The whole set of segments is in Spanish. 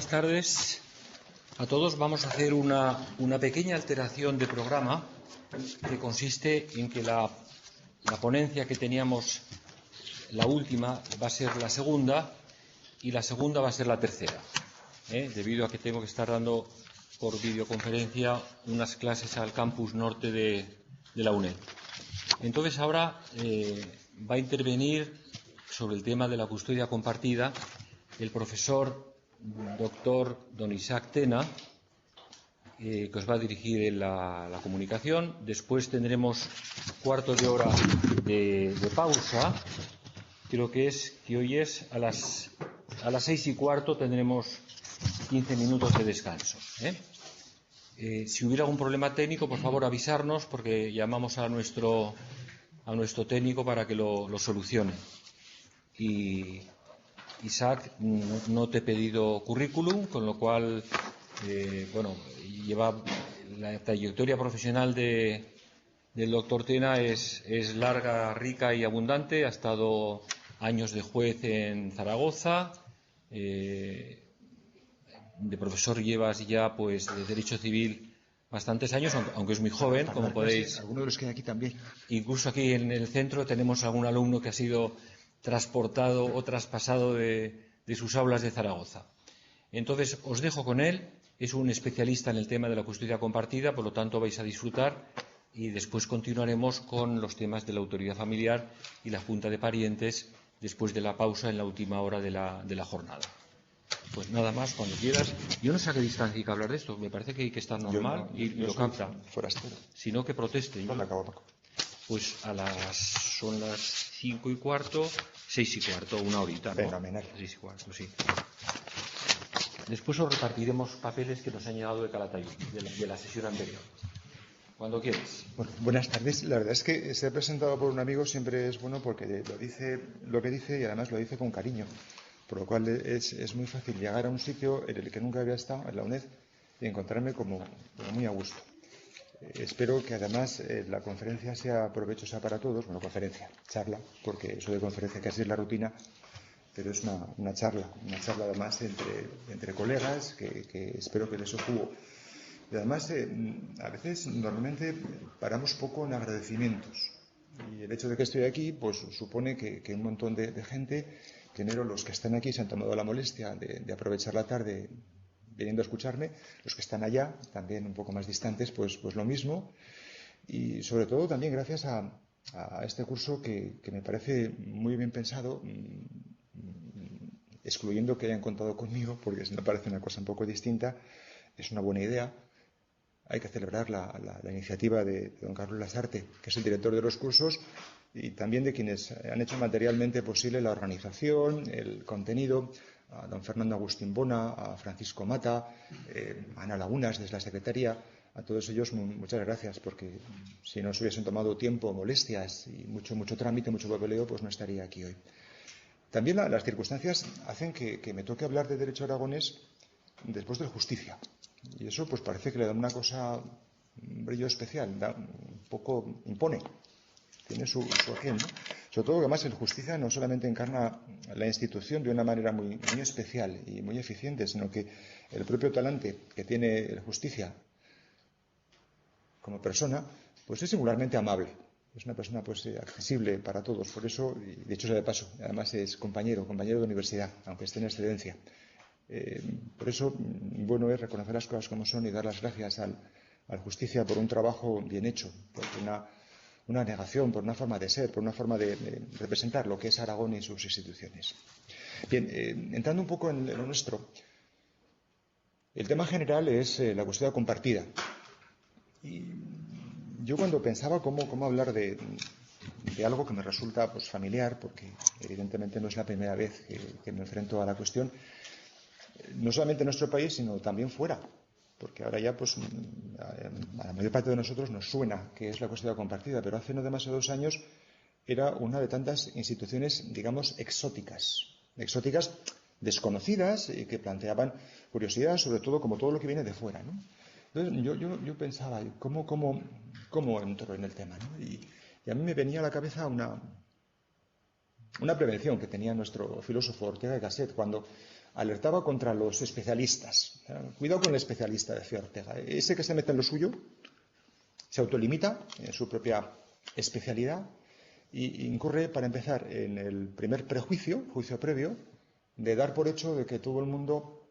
Buenas tardes a todos. Vamos a hacer una pequeña alteración de programa que consiste en que la ponencia que teníamos, la última, va a ser la segunda y la segunda va a ser la tercera, debido a que tengo que estar dando por videoconferencia unas clases al campus norte de la UNED. Entonces ahora va a intervenir sobre el tema de la custodia compartida el profesor doctor don Isaac Tena, que os va a dirigir la comunicación. Después tendremos cuarto de hora de pausa. Creo que hoy es a las 6:15 tendremos 15 minutos de descanso. Si hubiera algún problema técnico, por favor avisarnos, porque llamamos a nuestro técnico para que lo solucione. Y Isaac, no te he pedido currículum, con lo cual, lleva la trayectoria profesional del doctor Tena es larga, rica y abundante. Ha estado años de juez en Zaragoza, de profesor llevas ya, pues, de Derecho Civil bastantes años, aunque es muy joven, como podéis. Algunos de los que hay aquí también. Incluso aquí en el centro tenemos algún alumno que ha sido transportado o traspasado de sus aulas de Zaragoza. Entonces, os dejo con él. Es un especialista en el tema de la custodia compartida, por lo tanto vais a disfrutar, y después continuaremos con los temas de la autoridad familiar y la junta de parientes después de la pausa en la última hora de la jornada. Pues nada más, cuando quieras. Yo no sé a qué distancia hay que hablar de esto. Me parece que hay que estar normal y lo capta. Forastero. Si no, que proteste. ¿Dónde acabo, Paco? Pues son las 5:15, 6:15, una horita, ¿no? Fenomenal. 6:15, sí. Después os repartiremos papeles que nos han llegado de Calatayud, de la sesión anterior. Cuando quieras. Bueno, buenas tardes. La verdad es que ser presentado por un amigo siempre es bueno, porque lo que dice y además lo dice con cariño. Por lo cual es muy fácil llegar a un sitio en el que nunca había estado, en la UNED, y encontrarme como muy a gusto. Espero que además la conferencia sea provechosa para todos. Bueno, charla, porque eso de conferencia casi es la rutina, pero es una charla además entre colegas que espero que de eso jugo. Y además, a veces, normalmente, paramos poco en agradecimientos. Y el hecho de que estoy aquí, pues supone que un montón de gente, primero los que están aquí se han tomado la molestia de aprovechar la tarde viniendo a escucharme, los que están allá, también un poco más distantes, pues lo mismo. Y sobre todo también gracias a este curso que me parece muy bien pensado, excluyendo que hayan contado conmigo, porque si me parece una cosa un poco distinta, es una buena idea. Hay que celebrar la iniciativa de don Carlos Lasarte, que es el director de los cursos, y también de quienes han hecho materialmente posible la organización, el contenido, a don Fernando Agustín Bona, a Francisco Mata, a Ana Lagunas desde la Secretaría. A todos ellos muchas gracias, porque si no se hubiesen tomado tiempo, molestias y mucho trámite, mucho papeleo, pues no estaría aquí hoy. También las circunstancias hacen que me toque hablar de derecho aragonés después de justicia. Y eso pues parece que le da una cosa, un brillo especial, un poco impone, tiene su aquel, ¿no? Sobre todo que además el justicia no solamente encarna la institución de una manera muy especial y muy eficiente, sino que el propio talante que tiene el justicia como persona, pues es singularmente amable. Es una persona pues accesible para todos. Por eso, y de hecho sea de paso, además es compañero de universidad, aunque esté en excedencia. Por eso, bueno es reconocer las cosas como son y dar las gracias al justicia por un trabajo bien hecho, por una negación, por una forma de ser, por una forma de representar lo que es Aragón y sus instituciones. Bien, entrando un poco en lo nuestro, el tema general es la custodia compartida. Y yo cuando pensaba cómo hablar de algo que me resulta pues familiar, porque evidentemente no es la primera vez que me enfrento a la cuestión, no solamente en nuestro país, sino también fuera, porque ahora ya pues a la mayor parte de nosotros nos suena que es la custodia compartida, pero hace no demasiados años era una de tantas instituciones, digamos, exóticas, desconocidas, y que planteaban curiosidad, sobre todo como todo lo que viene de fuera, ¿no? Entonces yo pensaba, ¿cómo entro en el tema, ¿no? Y a mí me venía a la cabeza una prevención que tenía nuestro filósofo Ortega y Gasset cuando alertaba contra los especialistas. Cuidado con el especialista, decía Ortega. Ese que se mete en lo suyo, se autolimita en su propia especialidad y incurre, para empezar, en el primer prejuicio, juicio previo, de dar por hecho de que todo el mundo,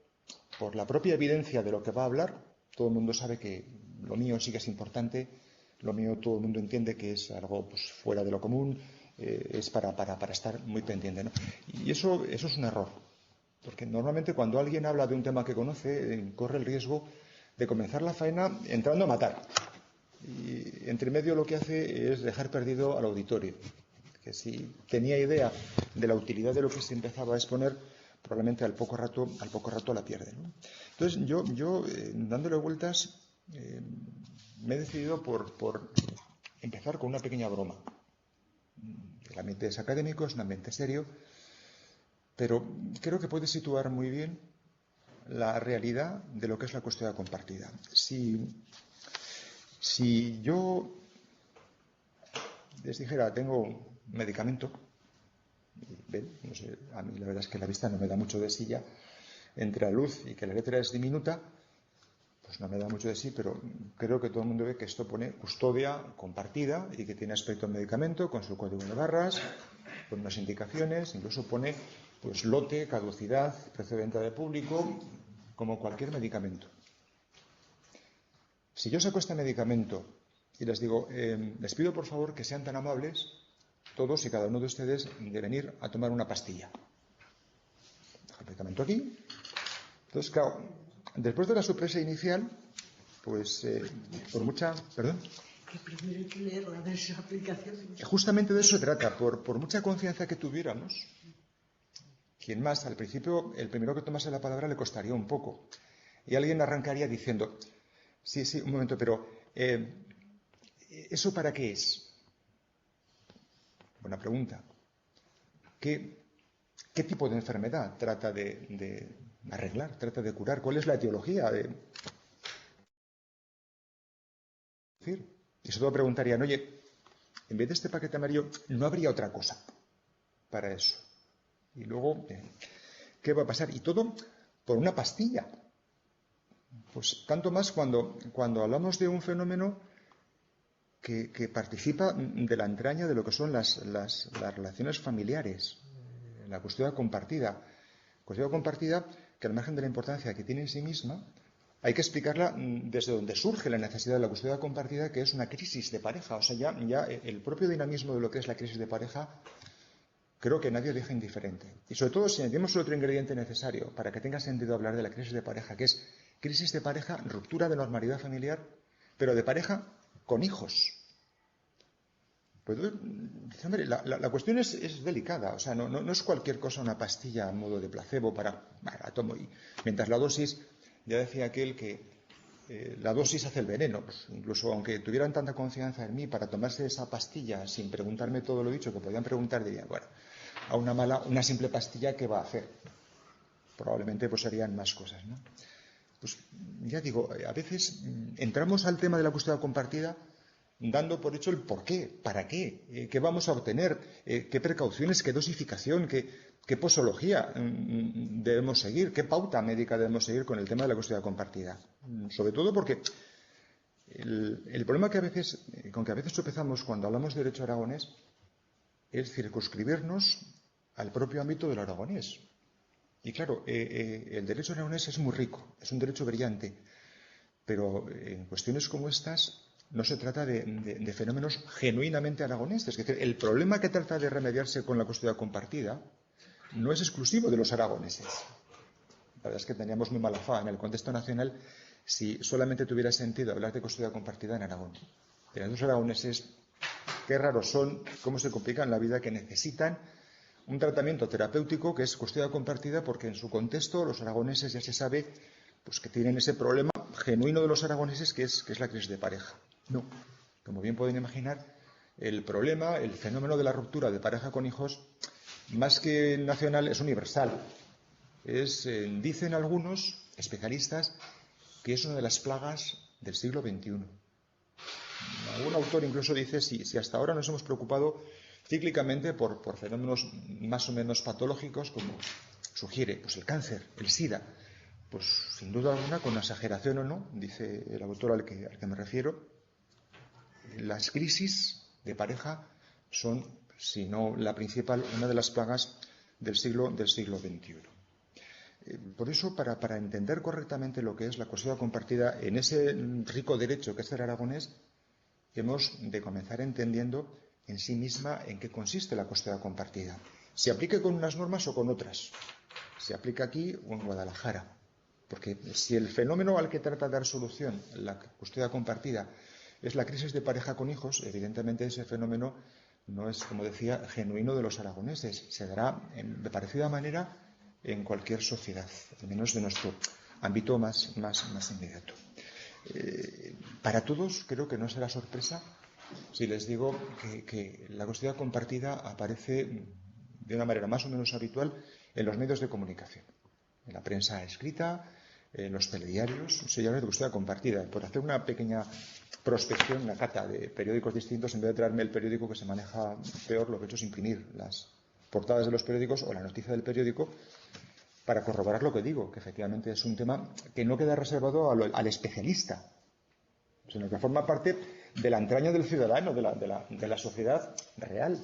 por la propia evidencia de lo que va a hablar, todo el mundo sabe que lo mío sí que es importante, lo mío todo el mundo entiende que es algo pues, fuera de lo común, es para estar muy pendiente, ¿no? Y eso es un error, porque normalmente cuando alguien habla de un tema que conoce, corre el riesgo de comenzar la faena entrando a matar. Y entre medio lo que hace es dejar perdido al auditorio, que si tenía idea de la utilidad de lo que se empezaba a exponer, probablemente al poco rato la pierde, ¿no? Entonces yo dándole vueltas, me he decidido por empezar con una pequeña broma. El ambiente es académico, es un ambiente serio, pero creo que puede situar muy bien la realidad de lo que es la custodia compartida. Si yo les dijera, tengo un medicamento, ¿ven? No sé, a mí la verdad es que la vista no me da mucho de sí ya, entre la luz y que la letra es diminuta, pues no me da mucho de sí, pero creo que todo el mundo ve que esto pone custodia compartida y que tiene aspecto de medicamento con su código de barras, con unas indicaciones, incluso pone pues lote, caducidad, precio de venta de público, como cualquier medicamento. Si yo saco este medicamento y les digo, les pido por favor que sean tan amables, todos y cada uno de ustedes, de venir a tomar una pastilla. Dejo el medicamento aquí. Entonces, claro, después de la sorpresa inicial, pues por mucha... ¿Perdón? Que primero hay que leerla de esa aplicación. Justamente de eso se trata, por mucha confianza que tuviéramos. Quien más, al principio, el primero que tomase la palabra le costaría un poco. Y alguien arrancaría diciendo, sí, un momento, pero ¿eso para qué es? Buena pregunta. ¿Qué tipo de enfermedad trata de arreglar, trata de curar? ¿Cuál es la etiología? Y sobre todo preguntarían, oye, en vez de este paquete amarillo, ¿no habría otra cosa para eso? Y luego, ¿qué va a pasar? Y todo por una pastilla. Pues tanto más cuando hablamos de un fenómeno que participa de la entraña de lo que son las relaciones familiares, la custodia compartida. Custodia compartida que al margen de la importancia que tiene en sí misma, hay que explicarla desde donde surge la necesidad de la custodia compartida, que es una crisis de pareja. O sea, ya el propio dinamismo de lo que es la crisis de pareja, creo que nadie deja indiferente. Y sobre todo si añadimos otro ingrediente necesario para que tenga sentido hablar de la crisis de pareja, que es crisis de pareja, ruptura de normalidad familiar, pero de pareja con hijos. Pues, hombre, la cuestión es delicada. O sea, no es cualquier cosa una pastilla a modo de placebo la tomo y mientras la dosis, ya decía aquel que la dosis hace el veneno. Pues, incluso aunque tuvieran tanta confianza en mí para tomarse esa pastilla sin preguntarme todo lo dicho, que podían preguntar, dirían, bueno, a una simple pastilla, ¿qué va a hacer? Probablemente pues harían más cosas, ¿no? Pues ya digo, a veces entramos al tema de la custodia compartida dando por hecho el por qué, para qué, qué vamos a obtener, qué precauciones, qué dosificación, qué posología debemos seguir, qué pauta médica debemos seguir con el tema de la custodia compartida. Sobre todo porque el problema con que a veces tropezamos cuando hablamos de derecho aragonés es circunscribirnos al propio ámbito del aragonés. Y claro, el derecho aragonés es muy rico, es un derecho brillante, pero en cuestiones como estas no se trata de fenómenos genuinamente aragoneses. Es decir, el problema que trata de remediarse con la custodia compartida no es exclusivo de los aragoneses. La verdad es que teníamos muy mala fama en el contexto nacional si solamente tuviera sentido hablar de custodia compartida en Aragón. Pero los aragoneses, qué raros son, cómo se complican la vida, que necesitan un tratamiento terapéutico que es custodia compartida, porque en su contexto los aragoneses ya se sabe pues que tienen ese problema genuino de los aragoneses que es la crisis de pareja. No, como bien pueden imaginar, el problema, el fenómeno de la ruptura de pareja con hijos, más que nacional, es universal. Dicen algunos especialistas que es una de las plagas del siglo XXI. Algún autor incluso dice si hasta ahora nos hemos preocupado cíclicamente por fenómenos más o menos patológicos como sugiere, pues el cáncer, el SIDA, pues sin duda alguna, con exageración o no, dice el autor al que me refiero, las crisis de pareja son, si no la principal, una de las plagas del siglo XXI. Por eso, para entender correctamente lo que es la custodia compartida en ese rico derecho que es el aragonés, hemos de comenzar entendiendo en sí misma en qué consiste la custodia compartida. ¿Se aplica con unas normas o con otras? ¿Se aplica aquí o en Guadalajara? Porque si el fenómeno al que trata de dar solución la custodia compartida es la crisis de pareja con hijos, evidentemente ese fenómeno no es, como decía, genuino de los aragoneses. Se dará de parecida manera en cualquier sociedad, al menos de nuestro ámbito más inmediato. Para todos creo que no será sorpresa si les digo que la custodia compartida aparece de una manera más o menos habitual en los medios de comunicación, en la prensa escrita, en los telediarios. Se llama de custodia compartida. Por hacer una pequeña prospección, una cata de periódicos distintos, en vez de traerme el periódico que se maneja peor, lo que he hecho es imprimir las portadas de los periódicos o la noticia del periódico para corroborar lo que digo, que efectivamente es un tema que no queda reservado al especialista, sino que forma parte de la entraña del ciudadano, de la sociedad real.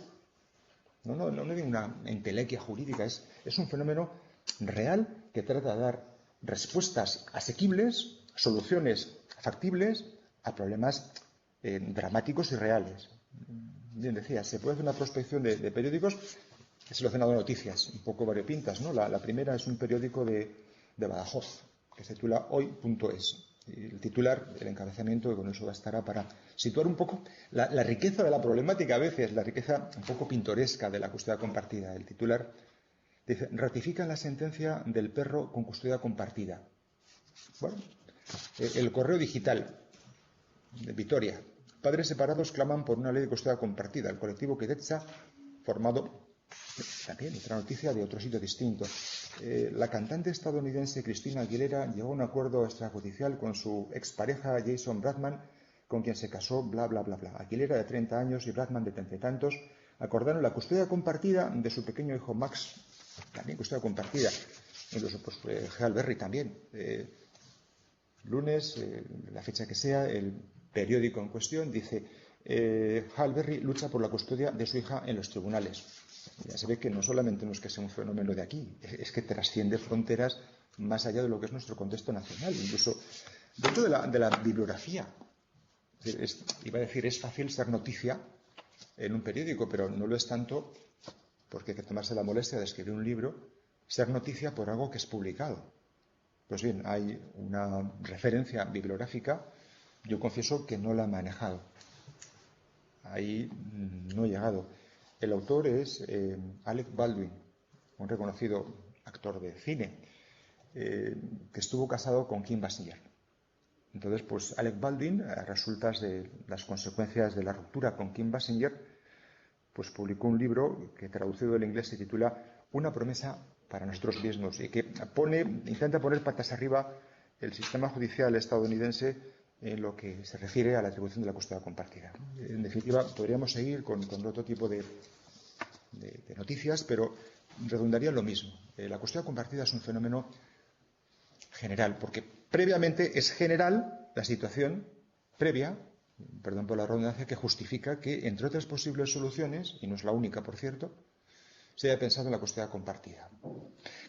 No de una entelequia jurídica, es un fenómeno real que trata de dar respuestas asequibles, soluciones factibles a problemas dramáticos y reales. Bien decía, se puede hacer una prospección de periódicos. He seleccionado noticias un poco variopintas, ¿no? La primera es un periódico de Badajoz, que se titula Hoy.es. Y el titular, el encabezamiento, que con eso bastará para situar un poco la riqueza de la problemática, a veces, la riqueza un poco pintoresca de la custodia compartida. El titular dice: ratifican la sentencia del perro con custodia compartida. Bueno, el Correo Digital de Vitoria. Padres separados claman por una ley de custodia compartida. El colectivo Queretza, formado... También otra noticia de otro sitio distinto. La cantante estadounidense Cristina Aguilera llegó a un acuerdo extrajudicial con su expareja Jason Bradman, con quien se casó, bla, bla, bla, bla. Aguilera, de 30 años, y Bradman, de 30 y tantos, acordaron la custodia compartida de su pequeño hijo Max, también custodia compartida. Incluso, pues, Hal Berry también. Lunes, la fecha que sea, el periódico en cuestión dice: Hal Berry lucha por la custodia de su hija en los tribunales. Ya se ve que no solamente no es que sea un fenómeno de aquí, es que trasciende fronteras más allá de lo que es nuestro contexto nacional, incluso dentro de la bibliografía. Iba a decir, es fácil ser noticia en un periódico, pero no lo es tanto, porque hay que tomarse la molestia de escribir un libro, ser noticia por algo que es publicado. Pues bien, hay una referencia bibliográfica, yo confieso que no la he manejado. Ahí no he llegado. El autor es Alec Baldwin, un reconocido actor de cine, que estuvo casado con Kim Basinger. Entonces, pues Alec Baldwin, a resultas de las consecuencias de la ruptura con Kim Basinger, pues publicó un libro que, traducido del inglés, se titula Una promesa para nuestros mismos, y que intenta poner patas arriba el sistema judicial estadounidense en lo que se refiere a la atribución de la custodia compartida. En definitiva, podríamos seguir con otro tipo de noticias, pero redundaría en lo mismo. La custodia compartida es un fenómeno general, porque previamente es general la situación previa, perdón por la redundancia, que justifica que, entre otras posibles soluciones, y no es la única, por cierto, se haya pensado en la custodia compartida.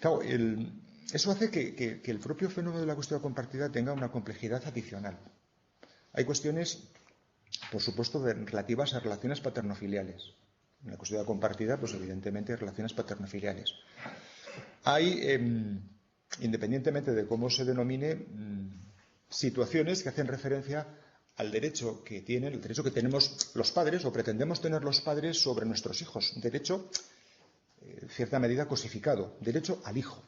Claro, eso hace que el propio fenómeno de la custodia compartida tenga una complejidad adicional. Hay cuestiones, por supuesto, relativas a relaciones paternofiliales. En la custodia compartida, pues evidentemente, relaciones paternofiliales. Hay, independientemente de cómo se denomine, situaciones que hacen referencia al derecho que tenemos los padres, o pretendemos tener los padres, sobre nuestros hijos. Derecho, en cierta medida, cosificado. Derecho al hijo.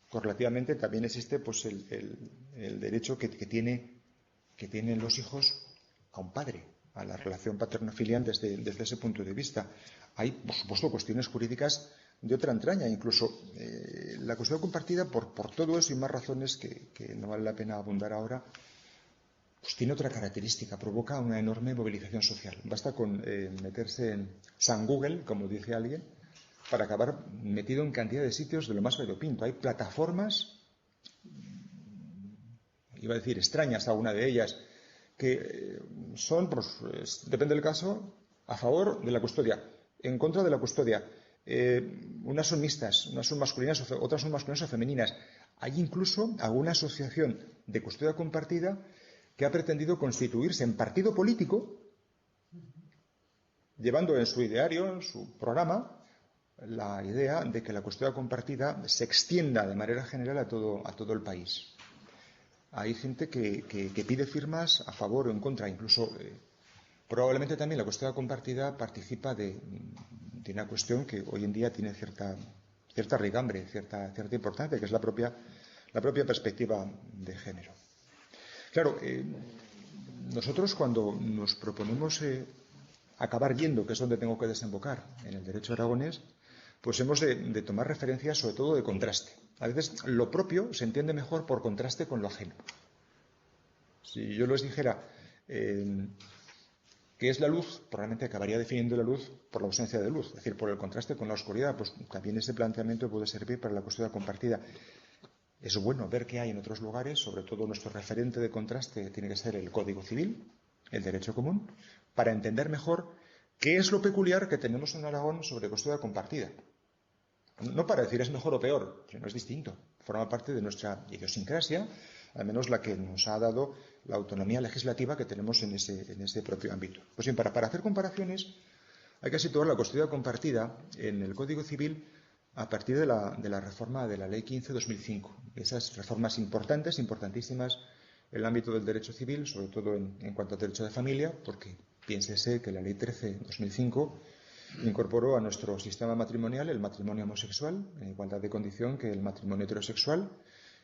Correlativamente también existe, pues, el derecho que tienen los hijos a un padre, a la relación paterno-filial desde ese punto de vista. Hay, por supuesto, cuestiones jurídicas de otra entraña. Incluso la custodia compartida, por todo eso y más razones que no vale la pena abundar ahora, pues tiene otra característica, provoca una enorme movilización social. Basta con meterse en San Google, como dice alguien, para acabar metido en cantidad de sitios de lo más variopinto. Hay plataformas, iba a decir extrañas, alguna de ellas, que son, pues, depende del caso, a favor de la custodia, en contra de la custodia. Unas son mixtas, unas son masculinas, otras son masculinas o femeninas. Hay incluso alguna asociación de custodia compartida que ha pretendido constituirse en partido político, llevando en su ideario, en su programa, la idea de que la custodia compartida se extienda de manera general a todo el país. Hay gente que pide firmas a favor o en contra, incluso probablemente también la custodia compartida participa de una cuestión que hoy en día tiene cierta raigambre, cierta importancia, que es la propia perspectiva de género. Claro, nosotros cuando nos proponemos acabar yendo, que es donde tengo que desembocar, en el derecho aragonés, pues hemos de tomar referencias sobre todo de contraste. A veces lo propio se entiende mejor por contraste con lo ajeno. Si yo les dijera ¿qué es la luz? Probablemente acabaría definiendo la luz por la ausencia de luz, es decir, por el contraste con la oscuridad. Pues también ese planteamiento puede servir para la custodia compartida. Es bueno ver qué hay en otros lugares, sobre todo nuestro referente de contraste tiene que ser el Código Civil, el derecho común, para entender mejor qué es lo peculiar que tenemos en Aragón sobre custodia compartida. No para decir es mejor o peor, sino es distinto. Forma parte de nuestra idiosincrasia, al menos la que nos ha dado la autonomía legislativa que tenemos en ese propio ámbito. Pues bien, para hacer comparaciones hay que situar la custodia compartida en el Código Civil a partir de la reforma de la Ley 15/2005. Esas reformas importantísimas en el ámbito del derecho civil, sobre todo en cuanto al derecho de familia, porque piénsese que la Ley 13/2005 incorporó a nuestro sistema matrimonial el matrimonio homosexual en igualdad de condición que el matrimonio heterosexual,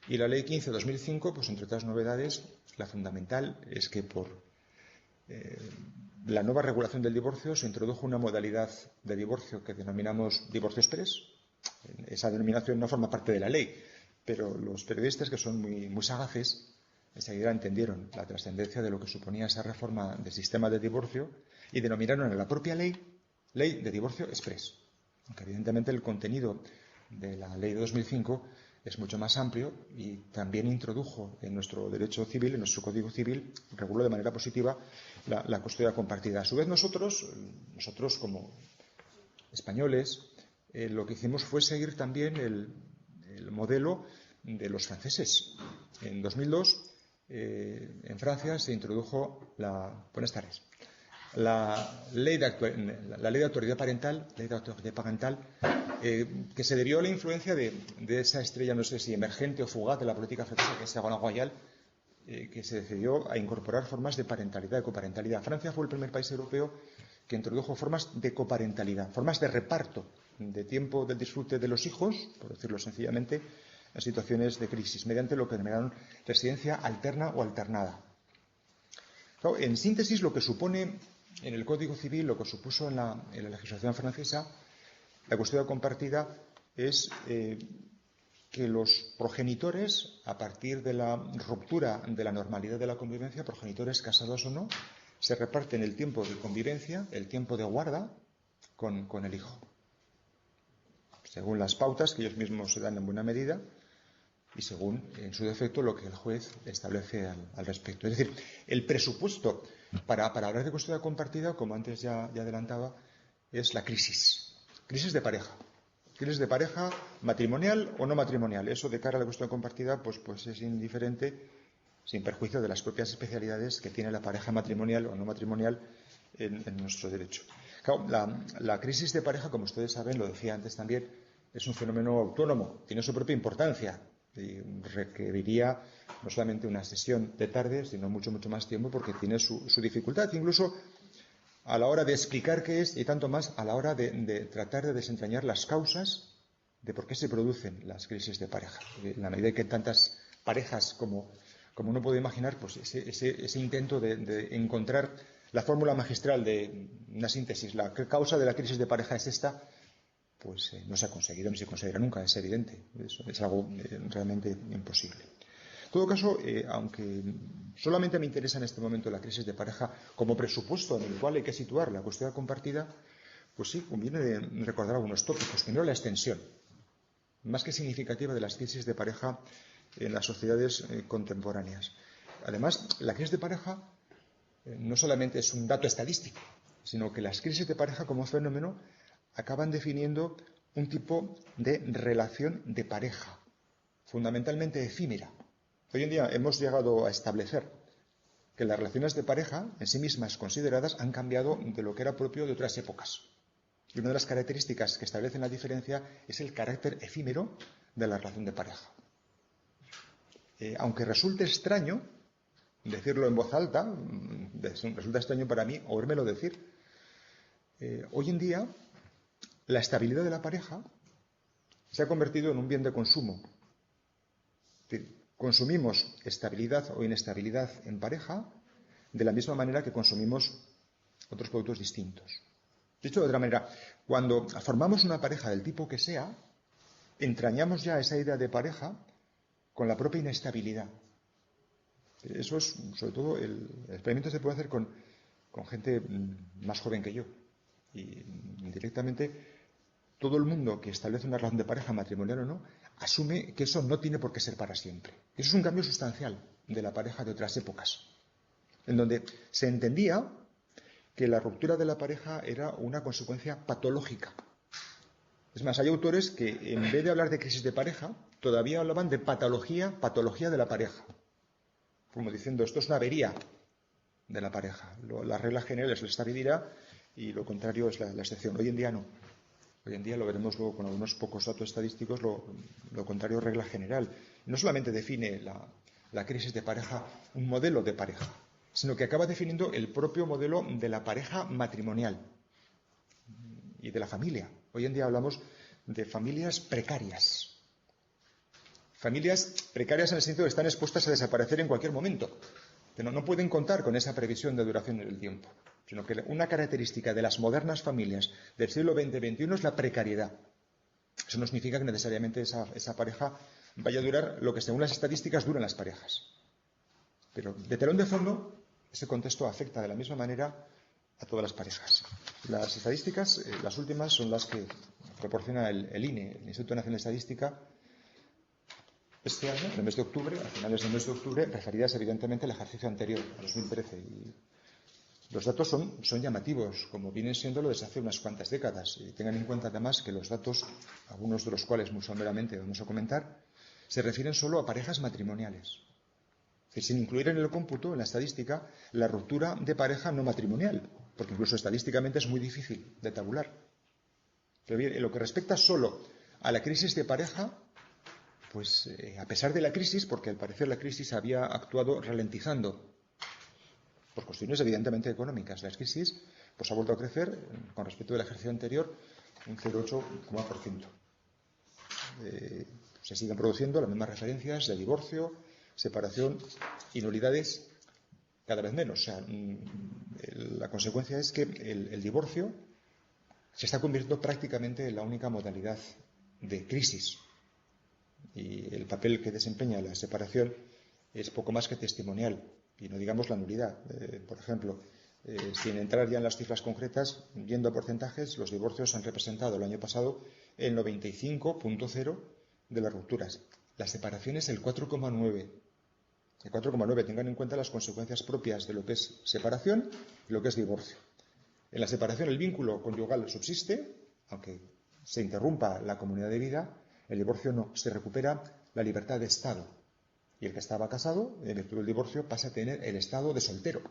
y la Ley 15/2005, pues entre otras novedades, la fundamental es que por la nueva regulación del divorcio se introdujo una modalidad de divorcio que denominamos divorcio exprés. Esa denominación no forma parte de la ley, pero los periodistas, que son muy sagaces, enseguida entendieron la trascendencia de lo que suponía esa reforma del sistema de divorcio y denominaron a la propia ley de divorcio exprés. Aunque evidentemente el contenido de la ley de 2005 es mucho más amplio y también introdujo en nuestro derecho civil, en nuestro Código Civil, reguló de manera positiva la custodia compartida. A su vez nosotros como españoles, lo que hicimos fue seguir también el modelo de los franceses. En 2002, en Francia se introdujo buenas tardes, la ley de autoridad parental, que se debió a la influencia de esa estrella, no sé si emergente o fugaz de la política francesa, que es Ségolène Royal, que se decidió a incorporar formas de parentalidad, de coparentalidad. Francia fue el primer país europeo que introdujo formas de coparentalidad, formas de reparto de tiempo del disfrute de los hijos, por decirlo sencillamente, en situaciones de crisis, mediante lo que denominaron residencia alterna o alternada. Claro, en síntesis, lo que supone en el Código Civil, lo que supuso en la legislación francesa, la custodia compartida es que los progenitores, a partir de la ruptura de la normalidad de la convivencia, progenitores casados o no, se reparten el tiempo de convivencia, el tiempo de guarda, con el hijo, según las pautas que ellos mismos se dan en buena medida y según, en su defecto, lo que el juez establece al respecto. Es decir, el presupuesto para hablar de custodia compartida, como antes ya adelantaba, es la crisis de pareja. Crisis de pareja matrimonial o no matrimonial. Eso de cara a la custodia compartida pues es indiferente, sin perjuicio de las propias especialidades que tiene la pareja matrimonial o no matrimonial en nuestro derecho. Claro, la crisis de pareja, como ustedes saben, lo decía antes también, es un fenómeno autónomo, tiene su propia importancia y requeriría no solamente una sesión de tarde, sino mucho más tiempo, porque tiene su dificultad, incluso a la hora de explicar qué es y tanto más a la hora de tratar de desentrañar las causas de por qué se producen las crisis de pareja. En la medida que tantas parejas como uno puede imaginar, pues ese intento de encontrar la fórmula magistral de una síntesis, la causa de la crisis de pareja es esta, pues no se ha conseguido ni se conseguirá nunca, es evidente. Es algo realmente imposible. En todo caso, aunque solamente me interesa en este momento la crisis de pareja como presupuesto en el cual hay que situar la custodia compartida, Pues sí, conviene recordar algunos tópicos. Primero, la extensión, más que significativa, de las crisis de pareja en las sociedades contemporáneas. Además, la crisis de pareja no solamente es un dato estadístico, sino que las crisis de pareja como fenómeno acaban definiendo un tipo de relación de pareja, fundamentalmente efímera. Hoy en día hemos llegado a establecer que las relaciones de pareja, en sí mismas consideradas, han cambiado de lo que era propio de otras épocas. Y una de las características que establecen la diferencia es el carácter efímero de la relación de pareja. Aunque resulte extraño decirlo en voz alta, resulta extraño para mí oírmelo decir, hoy en día la estabilidad de la pareja se ha convertido en un bien de consumo. Es decir, consumimos estabilidad o inestabilidad en pareja de la misma manera que consumimos otros productos distintos. Dicho de otra manera, cuando formamos una pareja del tipo que sea, entrañamos ya esa idea de pareja con la propia inestabilidad. Eso es, sobre todo, el experimento se puede hacer con gente más joven que yo. Y directamente todo el mundo que establece una relación de pareja, matrimonial o no, asume que eso no tiene por qué ser para siempre. Eso es un cambio sustancial de la pareja de otras épocas, en donde se entendía que la ruptura de la pareja era una consecuencia patológica. Es más, hay autores que, en vez de hablar de crisis de pareja, todavía hablaban de patología de la pareja. Como diciendo, esto es una avería de la pareja. La regla general es la estabilidad y lo contrario es la excepción. Hoy en día no. Hoy en día lo veremos luego con algunos pocos datos estadísticos, lo contrario es regla general. No solamente define la crisis de pareja un modelo de pareja, sino que acaba definiendo el propio modelo de la pareja matrimonial y de la familia. Hoy en día hablamos de familias precarias. Familias precarias en el sentido de que están expuestas a desaparecer en cualquier momento. Pero no pueden contar con esa previsión de duración en el tiempo. Sino que una característica de las modernas familias del siglo XX-XXI es la precariedad. Eso no significa que necesariamente esa pareja vaya a durar lo que según las estadísticas duran las parejas. Pero de telón de fondo, ese contexto afecta de la misma manera a todas las parejas. Las estadísticas, las últimas, son las que proporciona el INE, el Instituto Nacional de Estadística, este año, en el mes de octubre, a finales del mes de octubre, referidas evidentemente al ejercicio anterior, a 2013. Y los datos son llamativos, como vienen siéndolo desde hace unas cuantas décadas. Y tengan en cuenta además que los datos, algunos de los cuales muy someramente vamos a comentar, se refieren solo a parejas matrimoniales. Es decir, sin incluir en el cómputo, en la estadística, la ruptura de pareja no matrimonial, porque incluso estadísticamente es muy difícil de tabular. Pero bien, en lo que respecta solo a la crisis de pareja, pues a pesar de la crisis, porque al parecer la crisis había actuado ralentizando, por cuestiones evidentemente económicas, la crisis pues ha vuelto a crecer con respecto del ejercicio anterior un 0,8%. Se siguen produciendo las mismas referencias de divorcio, separación y nulidades cada vez menos. O sea, la consecuencia es que el divorcio se está convirtiendo prácticamente en la única modalidad de crisis. Y el papel que desempeña la separación es poco más que testimonial, y no digamos la nulidad. Por ejemplo, sin entrar ya en las cifras concretas, yendo a porcentajes, los divorcios han representado el año pasado el 95,0% de las rupturas. Las separaciones el 4,9%. El 4,9%, tengan en cuenta las consecuencias propias de lo que es separación y lo que es divorcio. En la separación el vínculo conyugal subsiste, aunque se interrumpa la comunidad de vida. El divorcio no, se recupera la libertad de estado. Y el que estaba casado, en virtud del divorcio, pasa a tener el estado de soltero.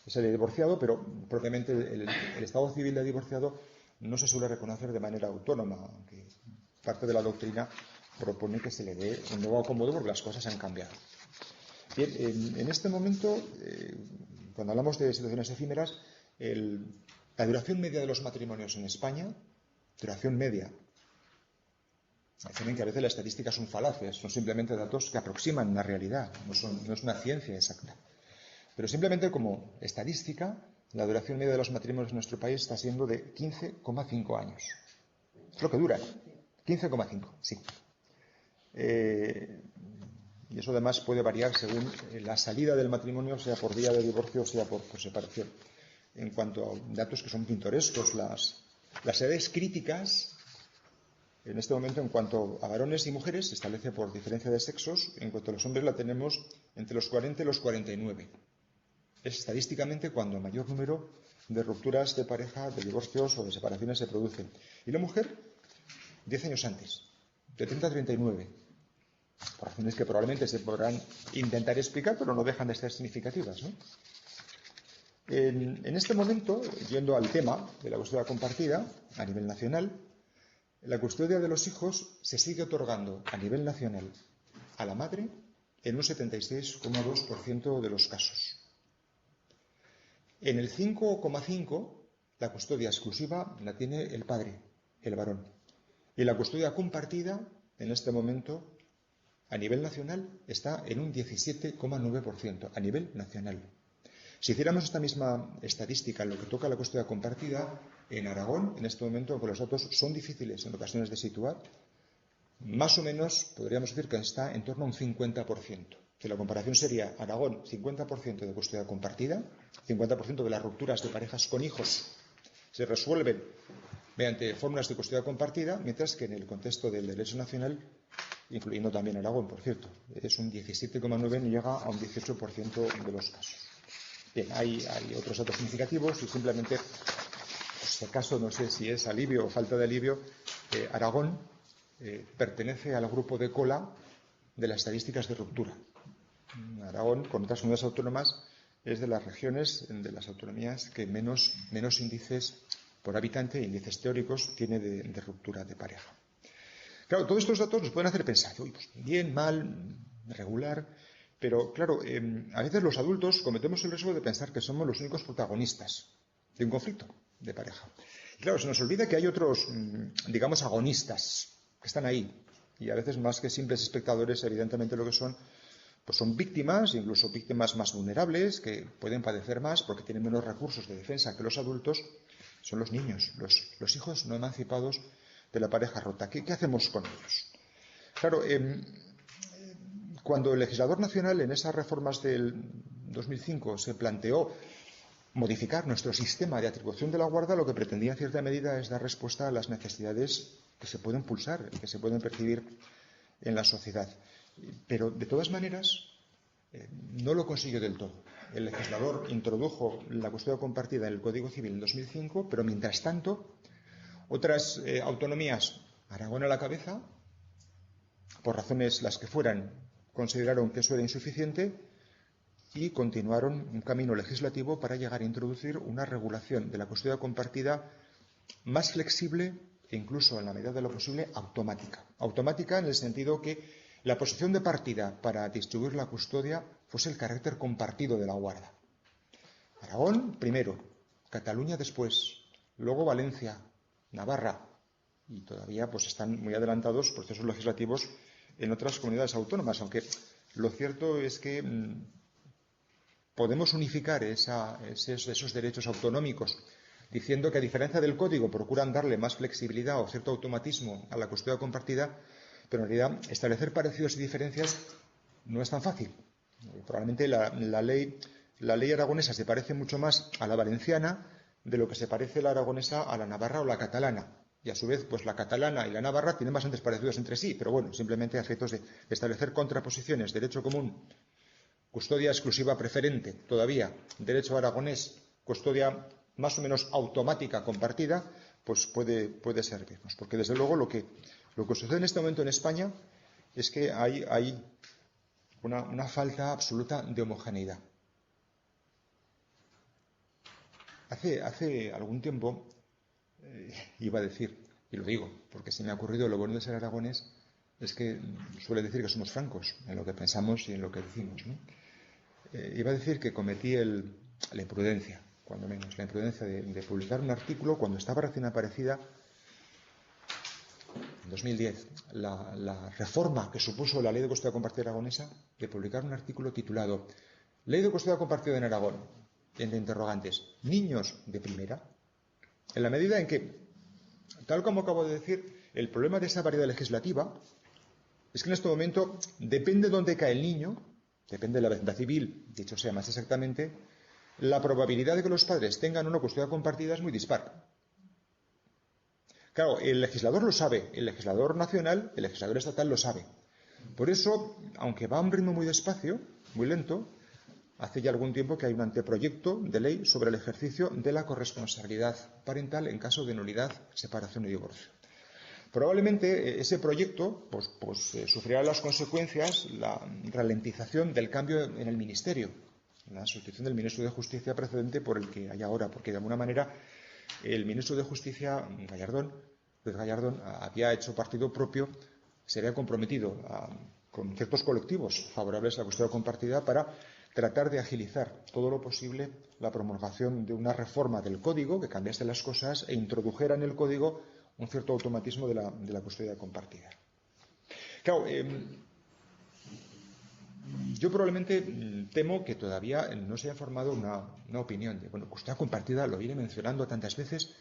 Es el divorciado, pero propiamente el estado civil de divorciado no se suele reconocer de manera autónoma, aunque parte de la doctrina propone que se le dé un nuevo acomodo porque las cosas han cambiado. Bien, en este momento, cuando hablamos de situaciones efímeras, la duración media de los matrimonios en España, duración media, saben que a veces las estadísticas son falaces, son simplemente datos que aproximan una realidad, no es una ciencia exacta. Pero simplemente como estadística, la duración media de los matrimonios en nuestro país está siendo de 15,5 años. Es lo que dura, 15,5, sí. Y eso además puede variar según la salida del matrimonio, sea por vía de divorcio o sea por separación. En cuanto a datos que son pintorescos, las Las edades críticas, en este momento, en cuanto a varones y mujeres, se establece por diferencia de sexos. En cuanto a los hombres, la tenemos entre los 40 y los 49. Es estadísticamente cuando el mayor número de rupturas de pareja, de divorcios o de separaciones se producen. Y la mujer, 10 años antes, de 30 a 39. Por razones que probablemente se podrán intentar explicar, pero no dejan de ser significativas, ¿no? En este momento, yendo al tema de la custodia compartida a nivel nacional, la custodia de los hijos se sigue otorgando a nivel nacional a la madre en un 76,2% de los casos. En el 5,5% la custodia exclusiva la tiene el padre, el varón. Y la custodia compartida, en este momento, a nivel nacional, está en un 17,9%, a nivel nacional. Si hiciéramos esta misma estadística en lo que toca a la custodia compartida, en Aragón, en este momento, aunque los datos son difíciles en ocasiones de situar, más o menos podríamos decir que está en torno a un 50%. Si la comparación sería Aragón, 50% de custodia compartida, 50% de las rupturas de parejas con hijos se resuelven mediante fórmulas de custodia compartida, mientras que en el contexto del derecho nacional, incluyendo también Aragón, por cierto, es un 17,9% y llega a un 18% de los casos. Bien, hay otros datos significativos y simplemente, si acaso, no sé si es alivio o falta de alivio, Aragón pertenece al grupo de cola de las estadísticas de ruptura. Aragón, con otras comunidades autónomas, es de las regiones, de las autonomías que menos índices por habitante, índices teóricos, tiene de ruptura de pareja. Claro, todos estos datos nos pueden hacer pensar, uy, pues bien, mal, regular, pero claro, a veces los adultos cometemos el riesgo de pensar que somos los únicos protagonistas de un conflicto de pareja. Y claro, se nos olvida que hay otros, digamos, agonistas que están ahí, y a veces más que simples espectadores, evidentemente lo que son, pues son víctimas, incluso víctimas más vulnerables, que pueden padecer más porque tienen menos recursos de defensa que los adultos, son los niños, los hijos no emancipados de la pareja rota. ¿Qué hacemos con ellos? Claro, cuando el legislador nacional en esas reformas del 2005 se planteó modificar nuestro sistema de atribución de la guarda, lo que pretendía en cierta medida es dar respuesta a las necesidades que se pueden pulsar, que se pueden percibir en la sociedad. Pero, de todas maneras, no lo consiguió del todo. El legislador introdujo la custodia compartida en el Código Civil en 2005, pero mientras tanto, otras autonomías, Aragón a la cabeza, por razones las que fueran, consideraron que eso era insuficiente y continuaron un camino legislativo para llegar a introducir una regulación de la custodia compartida más flexible e incluso, en la medida de lo posible, automática. Automática en el sentido que la posición de partida para distribuir la custodia fuese el carácter compartido de la guarda. Aragón primero, Cataluña después, luego Valencia, Navarra, y todavía pues están muy adelantados procesos legislativos en otras comunidades autónomas, aunque lo cierto es que podemos unificar esos derechos autonómicos diciendo que, a diferencia del Código, procuran darle más flexibilidad o cierto automatismo a la custodia compartida, pero en realidad establecer parecidos y diferencias no es tan fácil. Probablemente la ley aragonesa se parece mucho más a la valenciana de lo que se parece la aragonesa a la navarra o la catalana. Y a su vez, pues la catalana y la navarra tienen bastantes parecidos entre sí, pero bueno, simplemente a efectos de establecer contraposiciones, derecho común, custodia exclusiva preferente, todavía, derecho aragonés, custodia más o menos automática compartida, pues puede servirnos. Porque desde luego lo que sucede en este momento en España es que hay una falta absoluta de homogeneidad. Hace algún tiempo iba a decir, y lo digo, porque se me ha ocurrido, lo bueno de ser aragonés es que suele decir que somos francos en lo que pensamos y en lo que decimos, ¿no? Iba a decir que cometí la imprudencia, cuando menos, la imprudencia de publicar un artículo cuando estaba recién aparecida, en 2010, la reforma que supuso la Ley de Custodia Compartida Aragonesa, de publicar un artículo titulado Ley de Custodia Compartida en Aragón, entre interrogantes, niños de primera, en la medida en que, tal como acabo de decir, el problema de esa variedad legislativa es que en este momento depende de dónde cae el niño, depende de la vecindad civil, dicho sea más exactamente, la probabilidad de que los padres tengan una custodia compartida es muy dispar. Claro, el legislador lo sabe, el legislador nacional, el legislador estatal lo sabe. Por eso, aunque va a un ritmo muy despacio, muy lento, hace ya algún tiempo que hay un anteproyecto de ley sobre el ejercicio de la corresponsabilidad parental en caso de nulidad, separación y divorcio. Probablemente ese proyecto sufrirá las consecuencias, la ralentización del cambio en el ministerio, la sustitución del ministro de Justicia precedente por el que hay ahora, porque de alguna manera el ministro de Justicia, Luis Gallardón, había hecho partido propio, se había comprometido con ciertos colectivos favorables a la custodia compartida para tratar de agilizar todo lo posible la promulgación de una reforma del Código que cambiase las cosas e introdujera en el Código un cierto automatismo de la custodia compartida. Claro, yo probablemente temo que todavía no se haya formado una opinión de, custodia compartida, lo iré mencionando tantas veces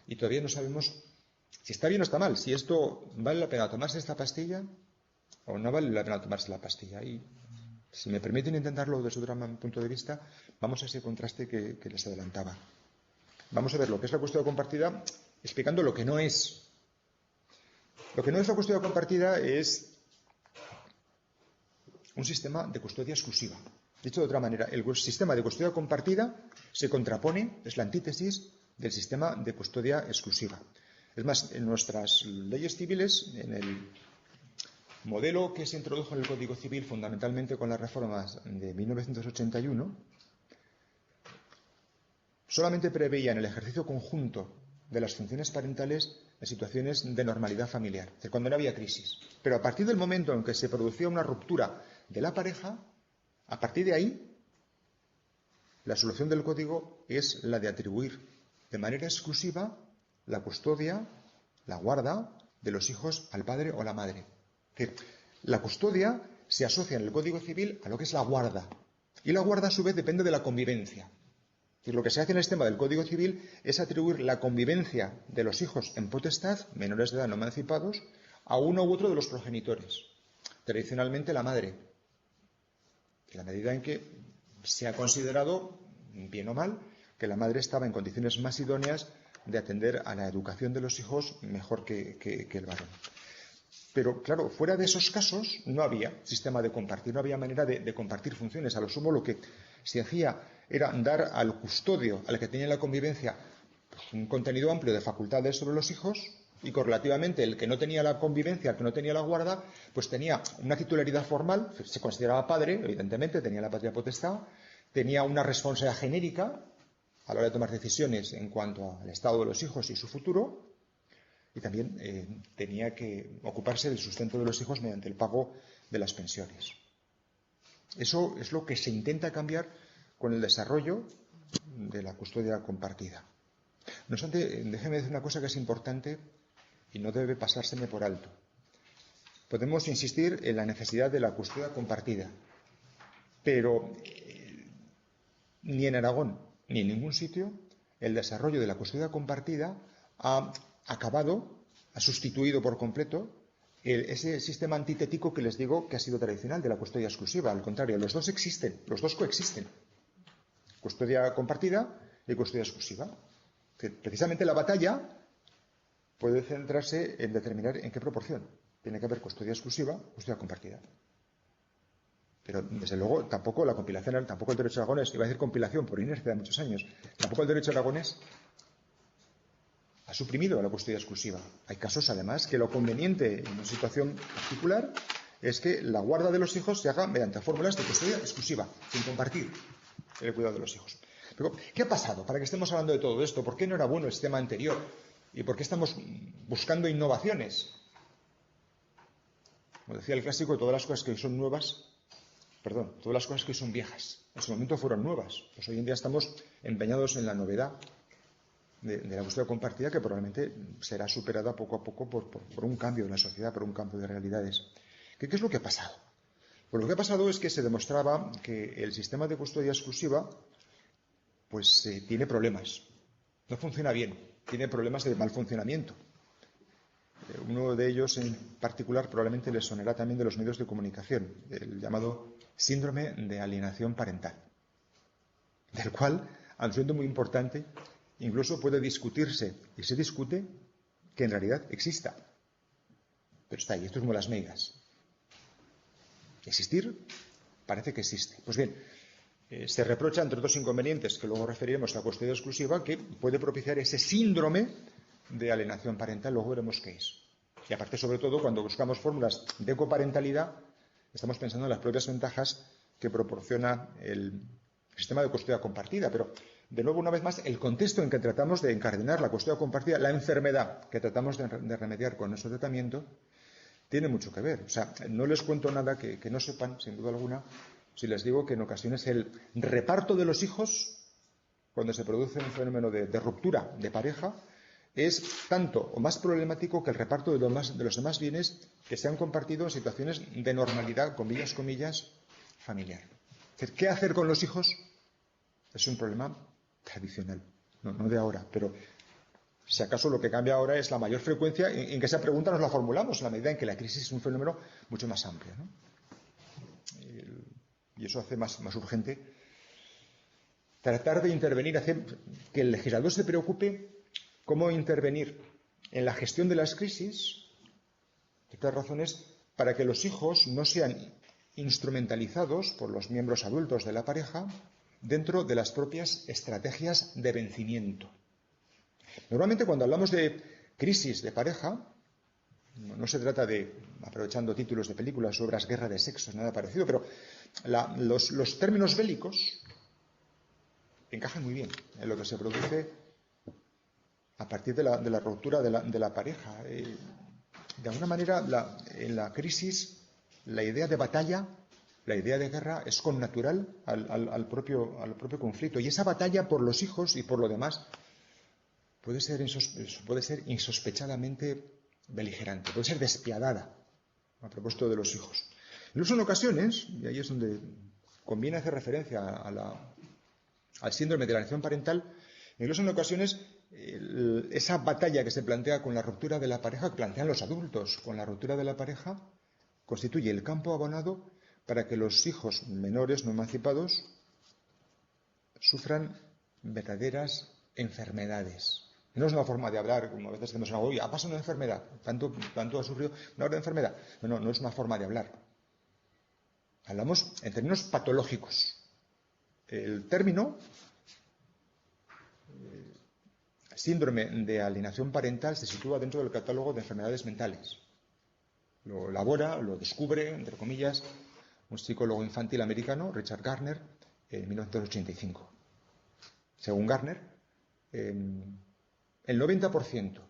y todavía no sabemos si está bien o está mal, si esto vale la pena tomarse esta pastilla o no vale la pena tomarse la pastilla. Y si me permiten intentarlo desde otro punto de vista, vamos a ese contraste que les adelantaba. Vamos a ver lo que es la custodia compartida explicando lo que no es. Lo que no es la custodia compartida es un sistema de custodia exclusiva. Dicho de otra manera, el sistema de custodia compartida se contrapone, es la antítesis del sistema de custodia exclusiva. Es más, en nuestras leyes civiles, en el modelo que se introdujo en el Código Civil fundamentalmente con las reformas de 1981, solamente preveían el ejercicio conjunto de las funciones parentales en situaciones de normalidad familiar, es decir, cuando no había crisis. Pero a partir del momento en que se producía una ruptura de la pareja, a partir de ahí, la solución del Código es la de atribuir de manera exclusiva la custodia, la guarda de los hijos al padre o la madre. Es decir, la custodia se asocia en el Código Civil a lo que es la guarda. Y la guarda, a su vez, depende de la convivencia. Es decir, lo que se hace en el sistema del Código Civil es atribuir la convivencia de los hijos en potestad, menores de edad no emancipados, a uno u otro de los progenitores. Tradicionalmente la madre. En la medida en que se ha considerado, bien o mal, que la madre estaba en condiciones más idóneas de atender a la educación de los hijos mejor que el varón. Pero, claro, fuera de esos casos no había sistema de compartir, no había manera de compartir funciones. A lo sumo lo que se hacía era dar al custodio, al que tenía la convivencia, un contenido amplio de facultades sobre los hijos y correlativamente el que no tenía la convivencia, el que no tenía la guarda, pues tenía una titularidad formal, se consideraba padre, evidentemente, tenía la patria potestad, tenía una responsabilidad genérica a la hora de tomar decisiones en cuanto al estado de los hijos y su futuro, y también tenía que ocuparse del sustento de los hijos mediante el pago de las pensiones. Eso es lo que se intenta cambiar con el desarrollo de la custodia compartida. No obstante, déjeme decir una cosa que es importante y no debe pasárseme por alto. Podemos insistir en la necesidad de la custodia compartida, pero ni en Aragón ni en ningún sitio el desarrollo de la custodia compartida ha sustituido por completo ese sistema antitético que les digo que ha sido tradicional de la custodia exclusiva. Al contrario, los dos existen, los dos coexisten. Custodia compartida y custodia exclusiva. Precisamente la batalla puede centrarse en determinar en qué proporción tiene que haber custodia exclusiva, custodia compartida. Pero, desde luego, tampoco la compilación, tampoco el derecho aragonés, iba a decir compilación por inercia de muchos años, tampoco el derecho aragonés ha suprimido la custodia exclusiva. Hay casos, además, que lo conveniente en una situación particular es que la guarda de los hijos se haga mediante fórmulas de custodia exclusiva, sin compartir el cuidado de los hijos. Pero, ¿qué ha pasado para que estemos hablando de todo esto? ¿Por qué no era bueno el sistema anterior? ¿Y por qué estamos buscando innovaciones? Como decía el clásico, todas las cosas que hoy son nuevas, todas las cosas que hoy son viejas, en su momento fueron nuevas. Pues hoy en día estamos empeñados en la novedad de la custodia compartida, que probablemente será superada poco a poco por un cambio en la sociedad, por un cambio de realidades. ¿Qué es lo que ha pasado? Pues lo que ha pasado es que se demostraba que el sistema de custodia exclusiva pues tiene problemas, no funciona bien, tiene problemas de mal funcionamiento. Uno de ellos en particular probablemente les sonará también de los medios de comunicación, el llamado síndrome de alienación parental, del cual, aun siendo muy importante, incluso puede discutirse, y se discute, que en realidad exista. Pero está ahí, esto es como las meigas. Existir parece que existe. Pues bien, se reprocha entre dos inconvenientes que luego referiremos a la custodia exclusiva, que puede propiciar ese síndrome de alienación parental. Luego veremos qué es. Y aparte, sobre todo, cuando buscamos fórmulas de coparentalidad, estamos pensando en las propias ventajas que proporciona el sistema de custodia compartida. Pero, de nuevo, una vez más, el contexto en que tratamos de encardenar la custodia compartida, la enfermedad que tratamos de remediar con nuestro tratamiento, tiene mucho que ver. O sea, no les cuento nada que no sepan, sin duda alguna, si les digo que en ocasiones el reparto de los hijos, cuando se produce un fenómeno de ruptura de pareja, es tanto o más problemático que el reparto de los demás bienes que se han compartido en situaciones de normalidad, comillas, familiar. Es decir, ¿qué hacer con los hijos? Es un problema tradicional, no de ahora, pero si acaso lo que cambia ahora es la mayor frecuencia en que esa pregunta nos la formulamos, en la medida en que la crisis es un fenómeno mucho más amplio, ¿no? Y eso hace más urgente tratar de intervenir, hacer que el legislador se preocupe cómo intervenir en la gestión de las crisis, de otras razones, para que los hijos no sean instrumentalizados por los miembros adultos de la pareja dentro de las propias estrategias de vencimiento. Normalmente, cuando hablamos de crisis de pareja, no se trata de, aprovechando títulos de películas, obras, guerra de sexos, nada parecido, pero los términos bélicos encajan muy bien en lo que se produce a partir de la ruptura de la pareja. De alguna manera, en la crisis, la idea de batalla, la idea de guerra es connatural al propio conflicto. Y esa batalla por los hijos y por lo demás puede ser insospechadamente beligerante, puede ser despiadada a propósito de los hijos. Incluso en ocasiones, y ahí es donde conviene hacer referencia al síndrome de la alienación parental, incluso en ocasiones esa batalla que se plantea con la ruptura de la pareja, que plantean los adultos con la ruptura de la pareja, constituye el campo abonado para que los hijos menores no emancipados sufran verdaderas enfermedades. No es una forma de hablar, como a veces decimos, oye, ha pasado una enfermedad, tanto ha sufrido una hora de enfermedad. No es una forma de hablar. Hablamos en términos patológicos. El término síndrome de alienación parental se sitúa dentro del catálogo de enfermedades mentales. Lo elabora, lo descubre, entre comillas, un psicólogo infantil americano, Richard Gardner, en 1985. Según Gardner, el 90%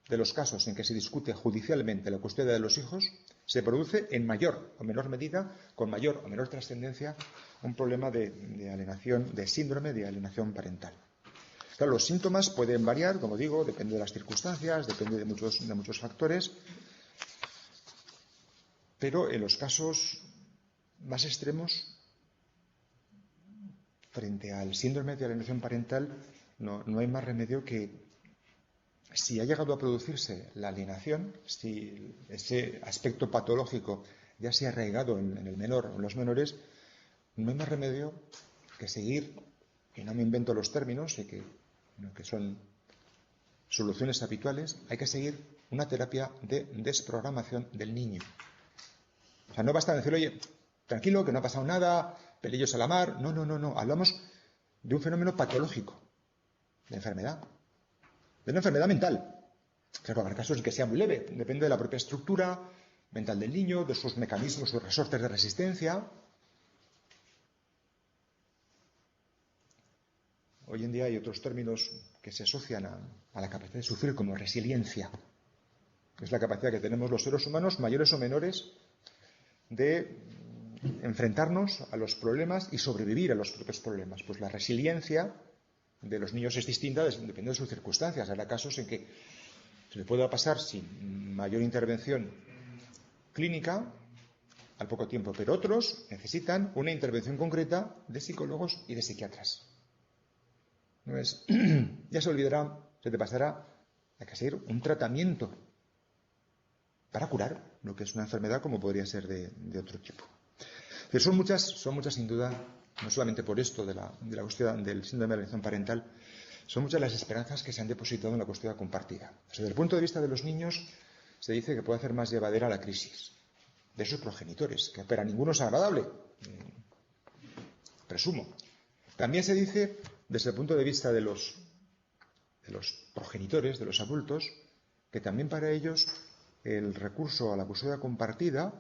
de los casos en que se discute judicialmente la custodia de los hijos se produce en mayor o menor medida, con mayor o menor trascendencia, un problema de alienación, de síndrome de alienación parental. Claro, los síntomas pueden variar, como digo, depende de las circunstancias, depende de muchos factores, pero en los casos más extremos, frente al síndrome de alienación parental, no hay más remedio que, si ha llegado a producirse la alienación, si ese aspecto patológico ya se ha arraigado en el menor o en los menores, no hay más remedio que seguir, y no me invento los términos, que son soluciones habituales, hay que seguir una terapia de desprogramación del niño. O sea, no basta decir, oye, tranquilo, que no ha pasado nada, pelillos a la mar. No. Hablamos de un fenómeno patológico, de enfermedad. De una enfermedad mental. Claro, habrá casos en que sea muy leve, depende de la propia estructura mental del niño, de sus mecanismos, sus resortes de resistencia. Hoy en día hay otros términos que se asocian a la capacidad de sufrir como resiliencia. Es la capacidad que tenemos los seres humanos, mayores o menores, de enfrentarnos a los problemas y sobrevivir a los propios problemas. Pues la resiliencia de los niños es distinta dependiendo de sus circunstancias. Habrá casos en que se le pueda pasar sin mayor intervención clínica al poco tiempo, pero otros necesitan una intervención concreta de psicólogos y de psiquiatras. No es, ya se olvidará, se te pasará, hay que seguir un tratamiento para curar lo que es una enfermedad como podría ser de otro tipo. Pero son muchas sin duda, no solamente por esto de la cuestión del síndrome de alienación parental, son muchas las esperanzas que se han depositado en la custodia compartida. Desde el punto de vista de los niños, se dice que puede hacer más llevadera la crisis de sus progenitores, que para ninguno es agradable, presumo. También se dice, desde el punto de vista de los progenitores, de los adultos, que también para ellos el recurso a la custodia compartida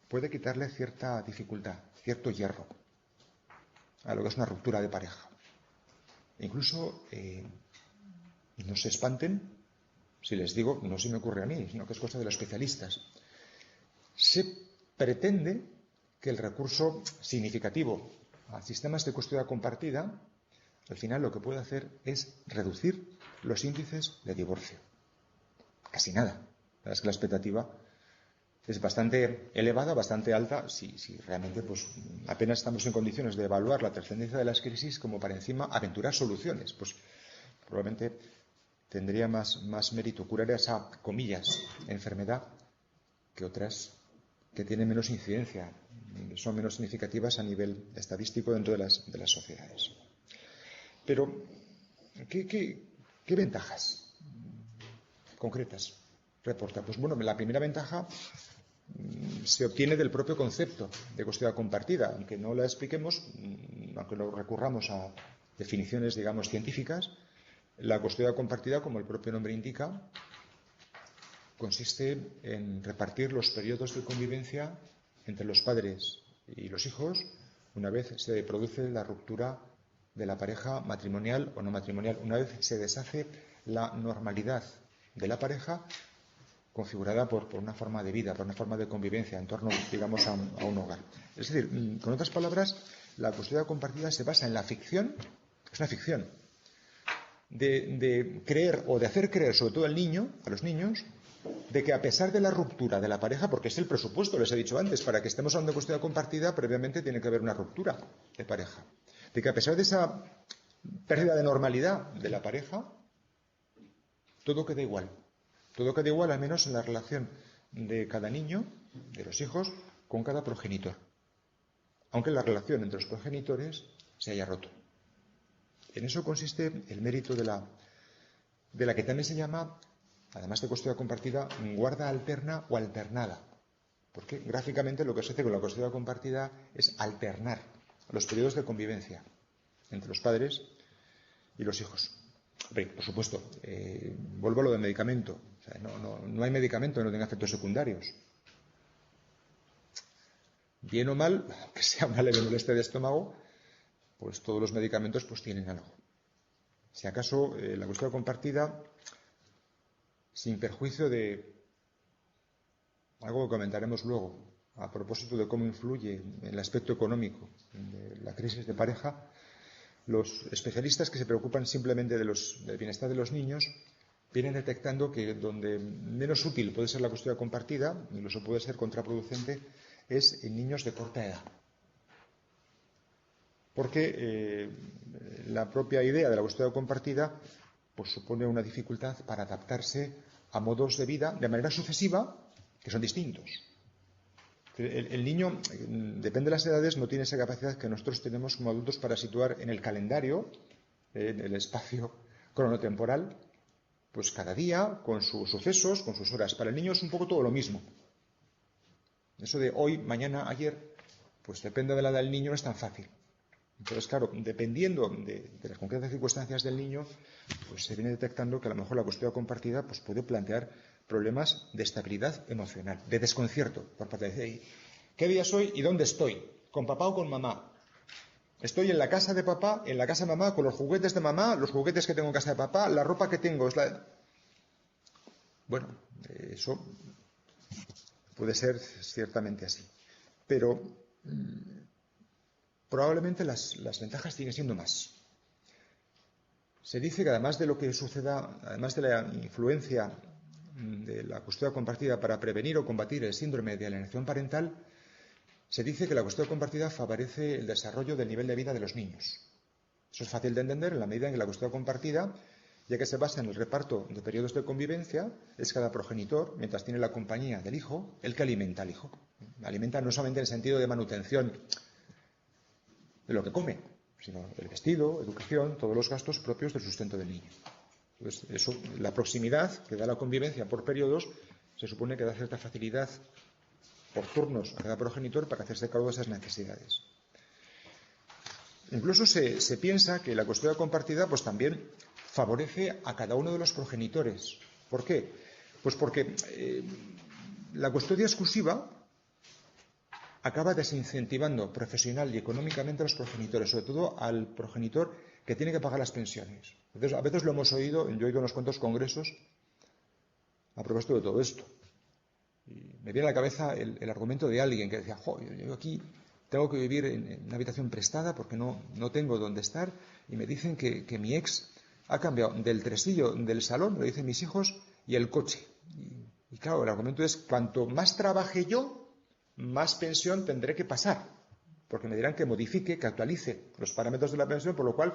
puede quitarle cierta dificultad, cierto hierro a lo que es una ruptura de pareja. Incluso no se espanten si les digo, no se me ocurre a mí, sino que es cosa de los especialistas. Se pretende que el recurso significativo a sistemas de custodia compartida, al final lo que puede hacer es reducir los índices de divorcio. Casi nada. La verdad es que la expectativa es bastante elevada, bastante alta, si realmente pues apenas estamos en condiciones de evaluar la trascendencia de las crisis como para encima aventurar soluciones. Pues probablemente tendría más mérito curar esa, comillas, enfermedad que otras que tienen menos incidencia, son menos significativas a nivel estadístico dentro de las sociedades. Pero, ¿qué ventajas concretas reporta? Pues bueno, la primera ventaja se obtiene del propio concepto de custodia compartida, aunque no la expliquemos, aunque no recurramos a definiciones, digamos, científicas. La custodia compartida, como el propio nombre indica, consiste en repartir los periodos de convivencia entre los padres y los hijos una vez se produce la ruptura de la pareja matrimonial o no matrimonial, una vez se deshace la normalidad de la pareja configurada por una forma de vida, por una forma de convivencia en torno, digamos, a un hogar. Es decir, con otras palabras, la custodia compartida se basa en la ficción, es una ficción, de creer o de hacer creer, sobre todo al niño, a los niños, de que a pesar de la ruptura de la pareja, porque es el presupuesto, les he dicho antes, para que estemos hablando de custodia compartida, previamente tiene que haber una ruptura de pareja, de que a pesar de esa pérdida de normalidad de la pareja, todo queda igual. Todo queda igual, al menos en la relación de cada niño, de los hijos, con cada progenitor. Aunque la relación entre los progenitores se haya roto. En eso consiste el mérito de la que también se llama, además de custodia compartida, guarda alterna o alternada. Porque gráficamente lo que se hace con la custodia compartida es alternar los periodos de convivencia entre los padres y los hijos. Por supuesto, vuelvo a lo del medicamento. O sea, no hay medicamento que no tenga efectos secundarios. Bien o mal, que sea una leve molestia de estómago, pues todos los medicamentos pues tienen algo. Si acaso la custodia compartida, sin perjuicio de algo que comentaremos luego, a propósito de cómo influye en el aspecto económico de la crisis de pareja, los especialistas que se preocupan simplemente del bienestar de los niños vienen detectando que donde menos útil puede ser la custodia compartida, incluso puede ser contraproducente, es en niños de corta edad. Porque la propia idea de la custodia compartida pues supone una dificultad para adaptarse a modos de vida de manera sucesiva que son distintos. El niño, depende de las edades, no tiene esa capacidad que nosotros tenemos como adultos para situar en el calendario, en el espacio cronotemporal, pues cada día, con sus sucesos, con sus horas. Para el niño es un poco todo lo mismo. Eso de hoy, mañana, ayer, pues depende de la edad del niño, no es tan fácil. Entonces, claro, dependiendo de las concretas circunstancias del niño, pues se viene detectando que a lo mejor la custodia compartida pues puede plantear problemas de estabilidad emocional, de desconcierto por parte de ¿qué día soy y dónde estoy? ¿Con papá o con mamá? Estoy en la casa de papá, en la casa de mamá, con los juguetes de mamá, los juguetes que tengo en casa de papá, la ropa que tengo es la... Bueno, eso puede ser ciertamente así. Pero probablemente las ventajas siguen siendo más. Se dice que además de lo que suceda, además de la influencia de la custodia compartida para prevenir o combatir el síndrome de alienación parental, se dice que la custodia compartida favorece el desarrollo del nivel de vida de los niños. Eso es fácil de entender en la medida en que la custodia compartida, ya que se basa en el reparto de periodos de convivencia, es cada progenitor, mientras tiene la compañía del hijo, el que alimenta al hijo. Alimenta no solamente en el sentido de manutención de lo que come, sino el vestido, educación, todos los gastos propios del sustento del niño. Entonces, eso, la proximidad que da la convivencia por periodos se supone que da cierta facilidad por turnos a cada progenitor para hacerse cargo de esas necesidades. Incluso se piensa que la custodia compartida pues también favorece a cada uno de los progenitores. ¿Por qué? Pues porque la custodia exclusiva acaba desincentivando profesional y económicamente a los progenitores, sobre todo al progenitor que tiene que pagar las pensiones. Entonces, a veces lo hemos oído, yo he ido a unos cuantos congresos a propósito de todo esto. Y me viene a la cabeza el argumento de alguien que decía, yo aquí tengo que vivir en una habitación prestada porque no tengo dónde estar, y me dicen que mi ex ha cambiado del tresillo del salón, lo dicen mis hijos, y el coche. Y claro, el argumento es, cuanto más trabaje yo, más pensión tendré que pasar, porque me dirán que modifique, que actualice los parámetros de la pensión, por lo cual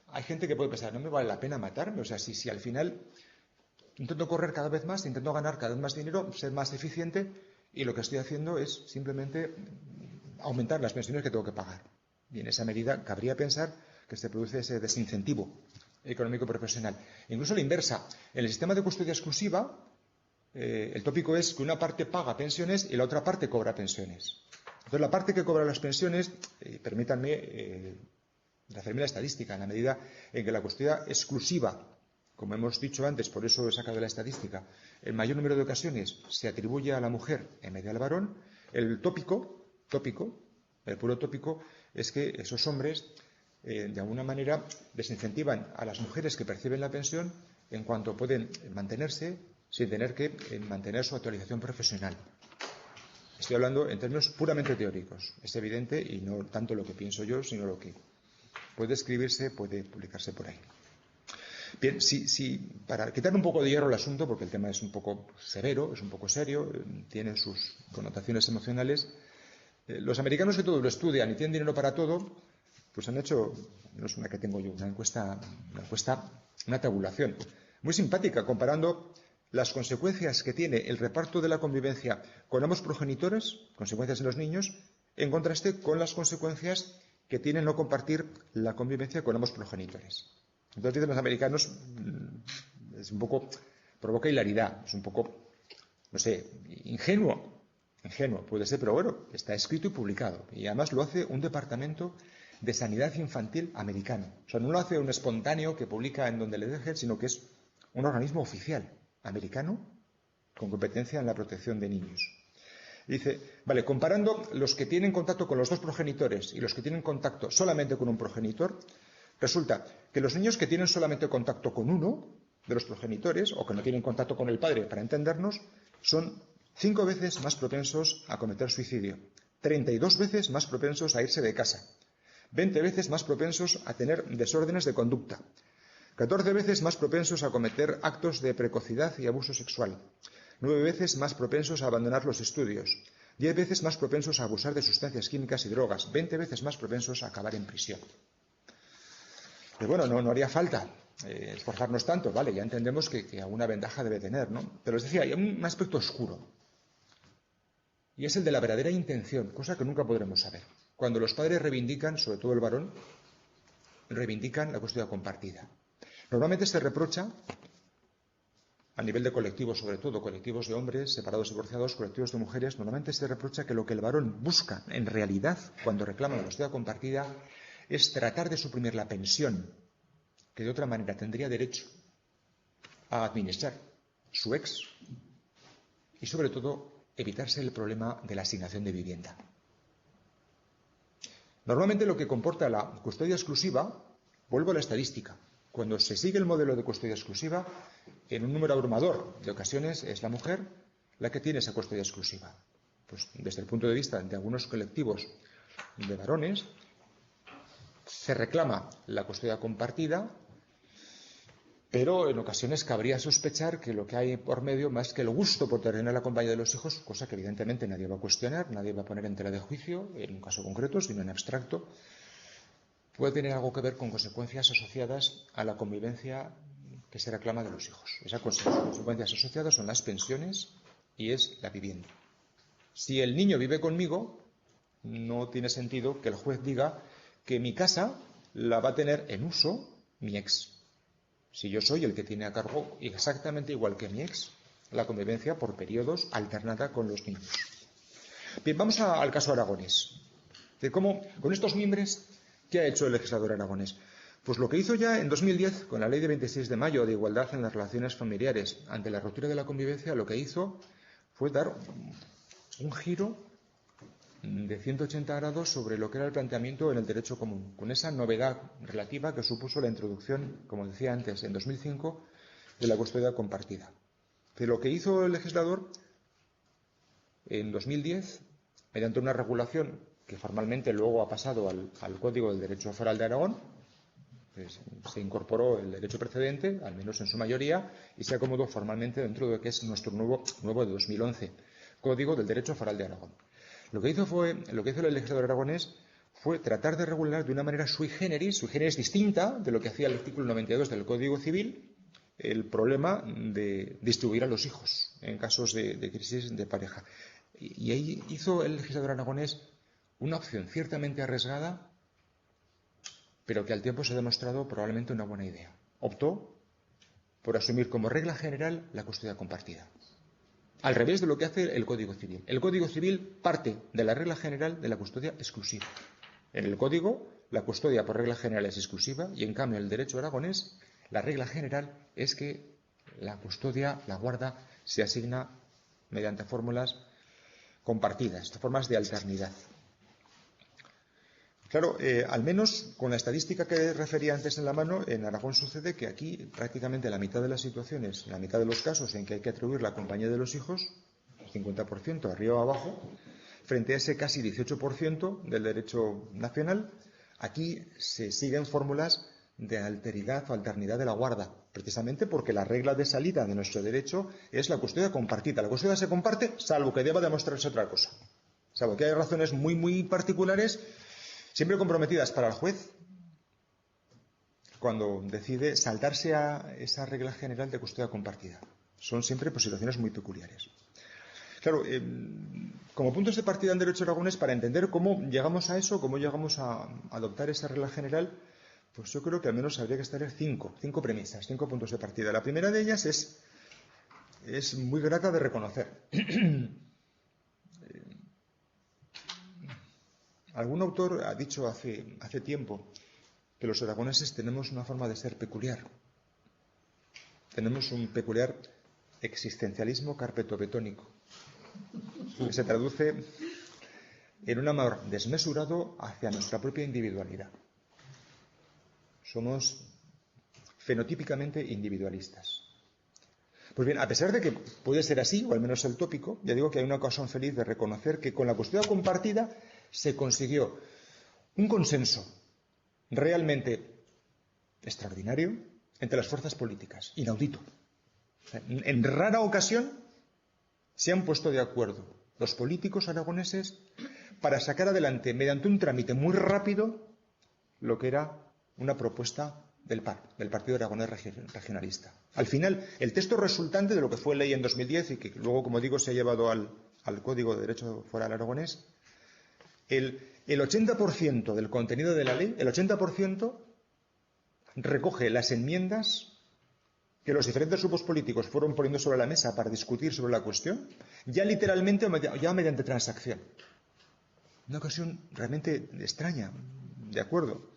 hay gente que puede pensar, no me vale la pena matarme, o sea, si al final intento correr cada vez más, intento ganar cada vez más dinero, ser más eficiente, y lo que estoy haciendo es simplemente aumentar las pensiones que tengo que pagar. Y en esa medida cabría pensar que se produce ese desincentivo económico profesional. Incluso la inversa. En el sistema de custodia exclusiva, el tópico es que una parte paga pensiones y la otra parte cobra pensiones. Entonces, la parte que cobra las pensiones, permítanme hacerme la estadística, en la medida en que la custodia exclusiva, como hemos dicho antes, por eso he sacado la estadística, el mayor número de ocasiones se atribuye a la mujer en vez de al varón. El tópico, el puro tópico, es que esos hombres, de alguna manera, desincentivan a las mujeres que perciben la pensión en cuanto pueden mantenerse sin tener que mantener su actualización profesional. Estoy hablando en términos puramente teóricos. Es evidente, y no tanto lo que pienso yo, sino lo que puede escribirse, puede publicarse por ahí. Bien, para quitar un poco de hierro al asunto, porque el tema es un poco severo, es un poco serio, tiene sus connotaciones emocionales, los americanos, que todo lo estudian y tienen dinero para todo, pues han hecho, no es una que tengo yo, una encuesta, una tabulación muy simpática, comparando las consecuencias que tiene el reparto de la convivencia con ambos progenitores, consecuencias en los niños, en contraste con las consecuencias que tiene no compartir la convivencia con ambos progenitores. Entonces dicen los americanos, es un poco, provoca hilaridad, es un poco, no sé, ingenuo puede ser, pero bueno, está escrito y publicado. Y además lo hace un departamento de sanidad infantil americano. O sea, no lo hace un espontáneo que publica en donde le dejen, sino que es un organismo oficial americano con competencia en la protección de niños. Dice, vale, comparando los que tienen contacto con los dos progenitores y los que tienen contacto solamente con un progenitor, resulta que los niños que tienen solamente contacto con uno de los progenitores, o que no tienen contacto con el padre, para entendernos, son 5 veces más propensos a cometer suicidio, 32 veces más propensos a irse de casa, 20 veces más propensos a tener desórdenes de conducta, 14 veces más propensos a cometer actos de precocidad y abuso sexual, 9 veces más propensos a abandonar los estudios, 10 veces más propensos a abusar de sustancias químicas y drogas, 20 veces más propensos a acabar en prisión. Pero bueno, no haría falta esforzarnos tanto, vale, ya entendemos que alguna ventaja debe tener, ¿no? Pero os decía, hay un aspecto oscuro, y es el de la verdadera intención, cosa que nunca podremos saber. Cuando los padres reivindican, sobre todo el varón, reivindican la custodia compartida. Normalmente se reprocha, a nivel de colectivos, sobre todo colectivos de hombres, separados, divorciados, colectivos de mujeres, normalmente se reprocha que lo que el varón busca en realidad, cuando reclama la custodia compartida, es tratar de suprimir la pensión que de otra manera tendría derecho a administrar su ex, y sobre todo evitarse el problema de la asignación de vivienda. Normalmente lo que comporta la custodia exclusiva, vuelvo a la estadística, cuando se sigue el modelo de custodia exclusiva, en un número abrumador de ocasiones es la mujer la que tiene esa custodia exclusiva. Pues desde el punto de vista de algunos colectivos de varones, se reclama la custodia compartida, pero en ocasiones cabría sospechar que lo que hay por medio, más que el gusto por tener la compañía de los hijos, cosa que evidentemente nadie va a cuestionar, nadie va a poner en tela de juicio, en un caso concreto, sino en abstracto, puede tener algo que ver con consecuencias asociadas a la convivencia que se reclama de los hijos. Esas consecuencias asociadas son las pensiones y es la vivienda. Si el niño vive conmigo, no tiene sentido que el juez diga que mi casa la va a tener en uso mi ex. Si yo soy el que tiene a cargo, exactamente igual que mi ex, la convivencia por periodos alternada con los niños. Bien, vamos al caso aragonés. De cómo, con estos mimbres, ¿qué ha hecho el legislador aragonés? Pues lo que hizo ya en 2010, con la ley de 26 de mayo de igualdad en las relaciones familiares, ante la ruptura de la convivencia, lo que hizo fue dar un giro de 180 grados sobre lo que era el planteamiento en el derecho común, con esa novedad relativa que supuso la introducción, como decía antes, en 2005, de la custodia compartida. De lo que hizo el legislador en 2010, mediante una regulación que formalmente luego ha pasado al Código del Derecho Foral de Aragón, pues se incorporó el derecho precedente, al menos en su mayoría, y se acomodó formalmente dentro de lo que es nuestro nuevo de 2011, Código del Derecho Foral de Aragón. Lo que hizo el legislador aragonés fue tratar de regular de una manera sui generis distinta de lo que hacía el artículo 92 del Código Civil, el problema de distribuir a los hijos en casos de crisis de pareja. Y ahí hizo el legislador aragonés una opción ciertamente arriesgada, pero que al tiempo se ha demostrado probablemente una buena idea. Optó por asumir como regla general la custodia compartida. Al revés de lo que hace el Código Civil. El Código Civil parte de la regla general de la custodia exclusiva. En el Código, la custodia por regla general es exclusiva y, en cambio, en el derecho aragonés, la regla general es que la custodia, la guarda, se asigna mediante fórmulas compartidas, formas de alternidad. Claro, al menos con la estadística que refería antes en la mano, en Aragón sucede que aquí prácticamente la mitad de las situaciones, la mitad de los casos en que hay que atribuir la compañía de los hijos, 50% arriba o abajo, frente a ese casi 18% del derecho nacional, aquí se siguen fórmulas de alteridad o alternidad de la guarda, precisamente porque la regla de salida de nuestro derecho es la custodia compartida. La custodia se comparte salvo que deba demostrarse otra cosa. Salvo que hay razones muy, muy particulares, siempre comprometidas para el juez, cuando decide saltarse a esa regla general de custodia compartida. Son siempre situaciones muy peculiares. Claro, como puntos de partida en derecho aragonés, para entender cómo llegamos a eso, cómo llegamos a adoptar esa regla general, pues yo creo que al menos habría que establecer cinco premisas, 5 puntos de partida. La primera de ellas es muy grata de reconocer. Algún autor ha dicho hace tiempo que los aragoneses tenemos una forma de ser peculiar. Tenemos un peculiar existencialismo carpetobetónico, que se traduce en un amor desmesurado hacia nuestra propia individualidad. Somos fenotípicamente individualistas. Pues bien, a pesar de que puede ser así, o al menos el tópico, ya digo que hay una ocasión feliz de reconocer que con la custodia compartida se consiguió un consenso realmente extraordinario entre las fuerzas políticas, inaudito. En rara ocasión se han puesto de acuerdo los políticos aragoneses para sacar adelante, mediante un trámite muy rápido, lo que era una propuesta del PAR, del Partido Aragonés Regionalista. Al final, el texto resultante de lo que fue ley en 2010 y que luego, como digo, se ha llevado al Código de Derecho Foral aragonés, el 80% del contenido de la ley, el 80% recoge las enmiendas que los diferentes grupos políticos fueron poniendo sobre la mesa para discutir sobre la cuestión, ya literalmente, ya mediante transacción. Una ocasión realmente extraña, de acuerdo.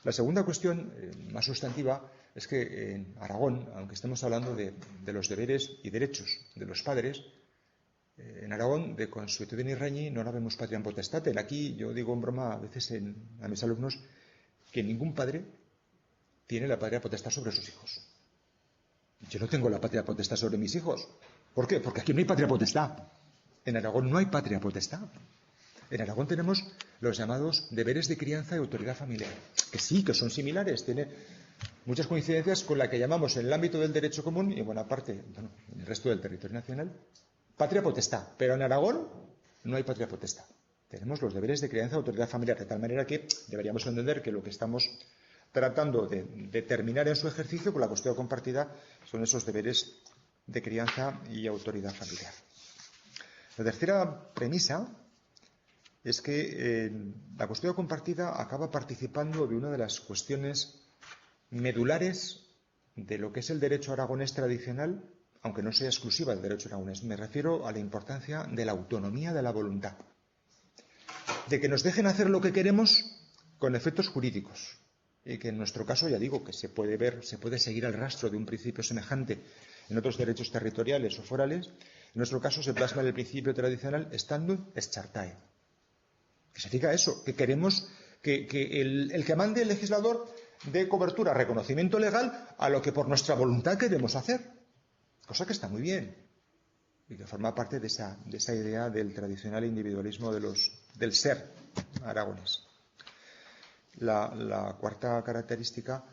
La segunda cuestión, más sustantiva, es que en Aragón, aunque estemos hablando de los deberes y derechos de los padres, en Aragón, de consuetudine regni, no habemos patriam potestatem. Aquí yo digo en broma a veces a mis alumnos que ningún padre tiene la patria potestad sobre sus hijos. Yo no tengo la patria potestad sobre mis hijos. ¿Por qué? Porque aquí no hay patria potestad. En Aragón no hay patria potestad. En Aragón tenemos los llamados deberes de crianza y autoridad familiar, que sí, que son similares, tiene muchas coincidencias con la que llamamos en el ámbito del derecho común y en buena parte, en el resto del territorio nacional, patria potestad. Pero en Aragón no hay patria potestad. Tenemos los deberes de crianza y autoridad familiar, de tal manera que deberíamos entender que lo que estamos tratando de determinar en su ejercicio con la custodia compartida son esos deberes de crianza y autoridad familiar. La tercera premisa es que la custodia compartida acaba participando de una de las cuestiones medulares de lo que es el derecho aragonés tradicional, aunque no sea exclusiva del derecho aragonés. Me refiero a la importancia de la autonomía de la voluntad, de que nos dejen hacer lo que queremos con efectos jurídicos, y que en nuestro caso, ya digo, que se puede seguir el rastro de un principio semejante en otros derechos territoriales o forales. En nuestro caso se plasma el principio tradicional standum est chartae, que significa eso, que queremos que el que mande el legislador dé cobertura, reconocimiento legal a lo que por nuestra voluntad queremos hacer, cosa que está muy bien y que forma parte de esa idea del tradicional individualismo del ser aragonés. La cuarta característica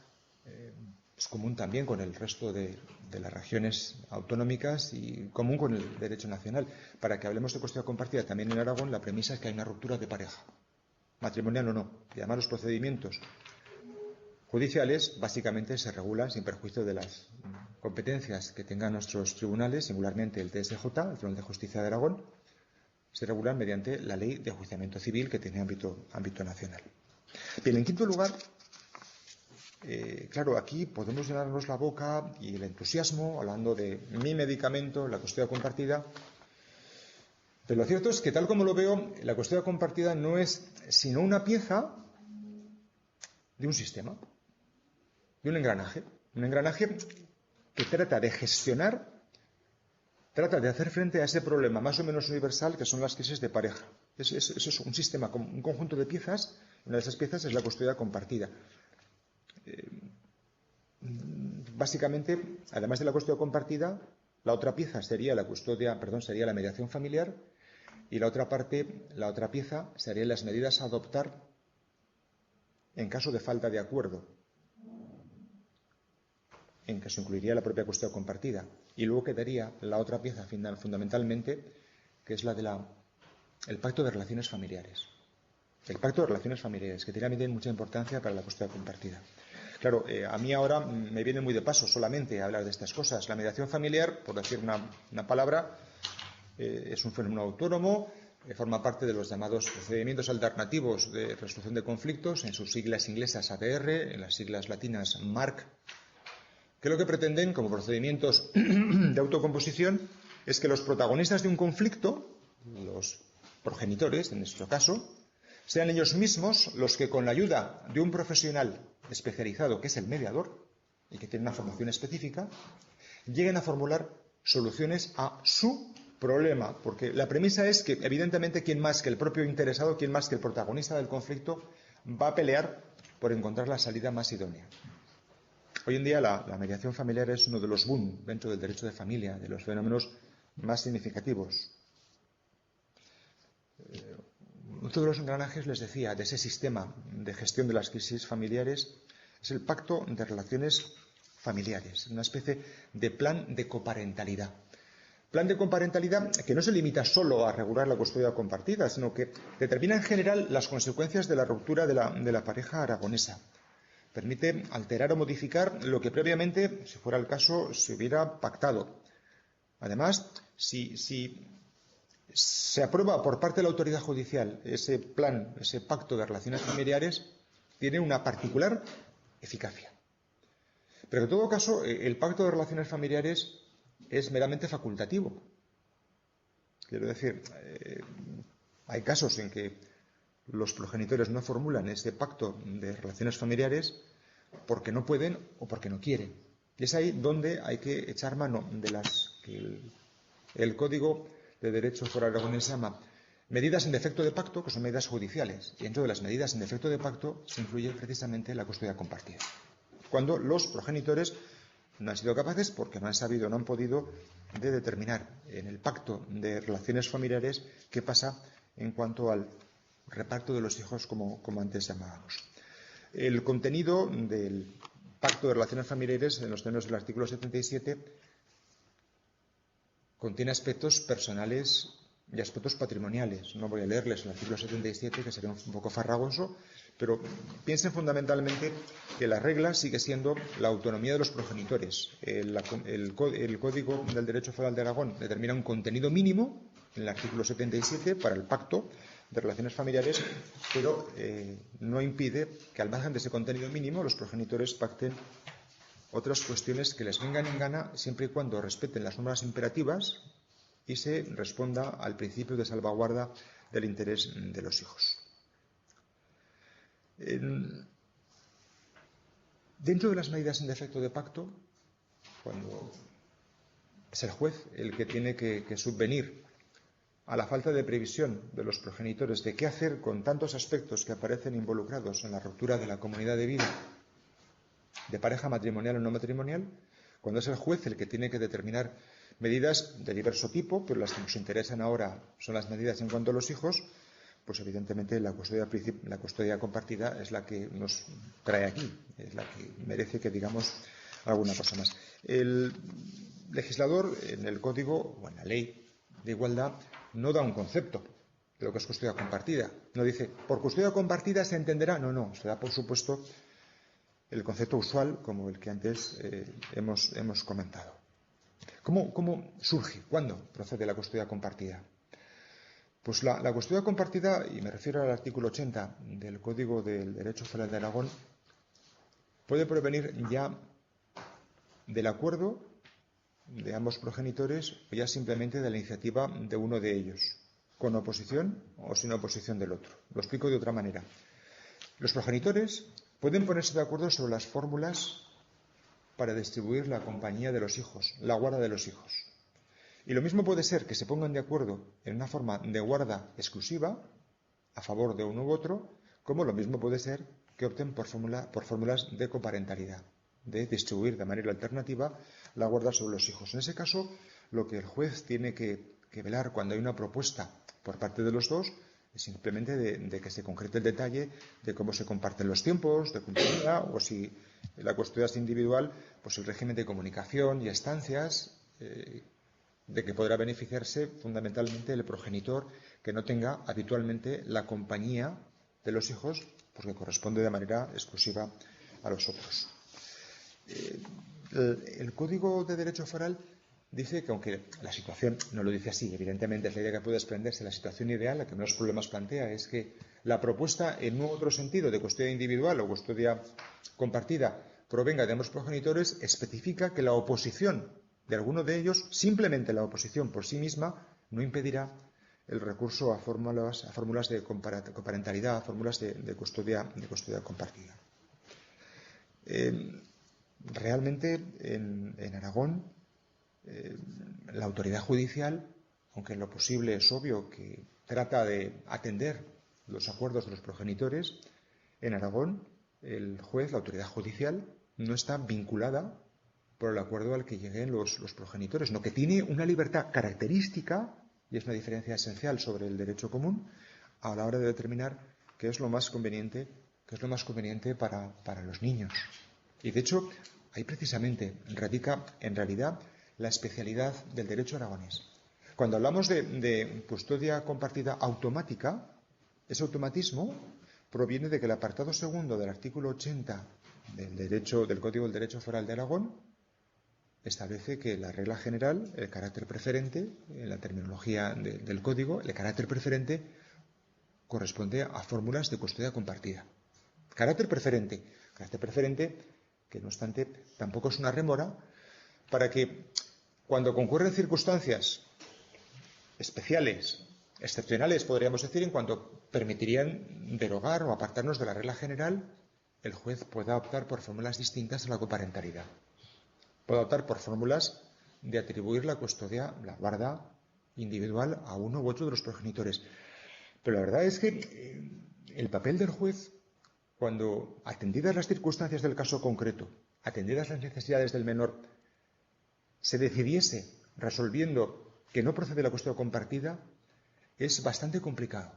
es común también con el resto de las regiones autonómicas y común con el derecho nacional. Para que hablemos de custodia compartida también en Aragón, la premisa es que hay una ruptura de pareja, matrimonial o no, y además los procedimientos judiciales básicamente se regulan sin perjuicio de las competencias que tengan nuestros tribunales, singularmente el TSJ, el Tribunal de Justicia de Aragón, se regulan mediante la Ley de Enjuiciamiento Civil que tiene ámbito nacional. Bien, en quinto lugar, claro, aquí podemos llenarnos la boca y el entusiasmo hablando de mi medicamento, la custodia compartida, pero lo cierto es que, tal como lo veo, la custodia compartida no es sino una pieza de un sistema, de un engranaje que trata de gestionar, trata de hacer frente a ese problema más o menos universal que son las crisis de pareja. Es un sistema, un conjunto de piezas. Una de esas piezas es la custodia compartida. Básicamente, además de la custodia compartida, la otra pieza sería sería la mediación familiar, y la otra pieza serían las medidas a adoptar en caso de falta de acuerdo, en que se incluiría la propia custodia compartida. Y luego quedaría la otra pieza fundamentalmente, que es la del pacto de relaciones familiares. El pacto de relaciones familiares, que tiene mucha importancia para la custodia compartida. Claro, a mí ahora me viene muy de paso solamente hablar de estas cosas. La mediación familiar, por decir una palabra, es un fenómeno autónomo, forma parte de los llamados procedimientos alternativos de resolución de conflictos, en sus siglas inglesas ADR, en las siglas latinas MARC, que lo que pretenden, como procedimientos de autocomposición, es que los protagonistas de un conflicto, los progenitores, en nuestro caso, sean ellos mismos los que, con la ayuda de un profesional especializado, que es el mediador, y que tiene una formación específica, lleguen a formular soluciones a su problema. Porque la premisa es que, evidentemente, quien más que el propio interesado, quien más que el protagonista del conflicto, va a pelear por encontrar la salida más idónea. Hoy en día la mediación familiar es uno de los boom dentro del derecho de familia, de los fenómenos más significativos. Uno de los engranajes, les decía, de ese sistema de gestión de las crisis familiares es el pacto de relaciones familiares, una especie de plan de coparentalidad. Plan de coparentalidad que no se limita solo a regular la custodia compartida, sino que determina en general las consecuencias de la ruptura de la pareja aragonesa. Permite alterar o modificar lo que previamente, si fuera el caso, se hubiera pactado. Además, si se aprueba por parte de la autoridad judicial ese plan, ese pacto de relaciones familiares, tiene una particular eficacia. Pero en todo caso, el pacto de relaciones familiares es meramente facultativo. Quiero decir, hay casos en que los progenitores no formulan ese pacto de relaciones familiares porque no pueden o porque no quieren. Y es ahí donde hay que echar mano de las que el Código de Derecho Foral aragonés llama medidas en defecto de pacto, que son medidas judiciales. Y dentro de las medidas en defecto de pacto se incluye precisamente la custodia compartida. Cuando los progenitores no han sido capaces, porque no han sabido, no han podido, de determinar en el pacto de relaciones familiares qué pasa en cuanto al reparto de los hijos, como antes llamábamos. El contenido del pacto de relaciones familiares, en los términos del artículo 77, contiene aspectos personales y aspectos patrimoniales. No voy a leerles el artículo 77, que sería un poco farragoso, pero piensen fundamentalmente que la regla sigue siendo la autonomía de los progenitores. El Código del Derecho Foral de Aragón determina un contenido mínimo en el artículo 77 para el pacto de relaciones familiares, pero no impide que, al margen de ese contenido mínimo, los progenitores pacten otras cuestiones que les vengan en gana, siempre y cuando respeten las normas imperativas y se responda al principio de salvaguarda del interés de los hijos. Dentro de las medidas en defecto de pacto, cuando es el juez el que tiene que subvenir a la falta de previsión de los progenitores de qué hacer con tantos aspectos que aparecen involucrados en la ruptura de la comunidad de vida de pareja matrimonial o no matrimonial, cuando es el juez el que tiene que determinar medidas de diverso tipo, pero las que nos interesan ahora son las medidas en cuanto a los hijos, pues evidentemente la custodia compartida es la que nos trae aquí, es la que merece que digamos alguna cosa más. El legislador en el Código o en la Ley de Igualdad no da un concepto de lo que es custodia compartida. No dice, por custodia compartida se entenderá. No, se da por supuesto el concepto usual como el que antes hemos comentado. ¿Cómo surge? ¿Cuándo procede la custodia compartida? Pues la custodia compartida, y me refiero al artículo 80 del Código del Derecho Foral de Aragón, puede provenir ya del acuerdo de ambos progenitores o ya simplemente de la iniciativa de uno de ellos, con oposición o sin oposición del otro. Lo explico de otra manera. Los progenitores pueden ponerse de acuerdo sobre las fórmulas para distribuir la compañía de los hijos, la guarda de los hijos. Y lo mismo puede ser que se pongan de acuerdo en una forma de guarda exclusiva a favor de uno u otro, como lo mismo puede ser que opten por fórmulas de coparentalidad, de distribuir de manera alternativa la guarda sobre los hijos. En ese caso, lo que el juez tiene que velar cuando hay una propuesta por parte de los dos es simplemente de que se concrete el detalle de cómo se comparten los tiempos de custodia, o si la custodia es individual, pues el régimen de comunicación y estancias, de que podrá beneficiarse fundamentalmente el progenitor que no tenga habitualmente la compañía de los hijos, porque corresponde de manera exclusiva a los otros. El Código de Derecho Foral dice que, aunque la situación no lo dice así, evidentemente es la idea que puede desprenderse, la situación ideal, la que menos problemas plantea, es que la propuesta en un otro sentido de custodia individual o custodia compartida provenga de ambos progenitores, especifica que la oposición de alguno de ellos, simplemente la oposición por sí misma, no impedirá el recurso a fórmulas de coparentalidad, a fórmulas de custodia compartida. Realmente en Aragón la autoridad judicial, aunque en lo posible es obvio que trata de atender los acuerdos de los progenitores, en Aragón el juez, la autoridad judicial, no está vinculada por el acuerdo al que lleguen los progenitores, no, que tiene una libertad característica, y es una diferencia esencial sobre el derecho común, a la hora de determinar qué es lo más conveniente para los niños. Y de hecho, ahí precisamente radica en realidad la especialidad del derecho aragonés. Cuando hablamos de custodia compartida automática, ese automatismo proviene de que el apartado segundo del artículo 80 del Código del Derecho Foral de Aragón establece que la regla general, el carácter preferente, en la terminología del Código, el carácter preferente corresponde a fórmulas de custodia compartida. Carácter preferente que no obstante tampoco es una rémora para que cuando concurren circunstancias especiales, excepcionales, podríamos decir, en cuanto permitirían derogar o apartarnos de la regla general, el juez pueda optar por fórmulas distintas a la coparentalidad. Puede optar por fórmulas de atribuir la custodia, la guarda individual a uno u otro de los progenitores. Pero la verdad es que el papel del juez, cuando atendidas las circunstancias del caso concreto, atendidas las necesidades del menor, se decidiese resolviendo que no procede la custodia compartida, es bastante complicado.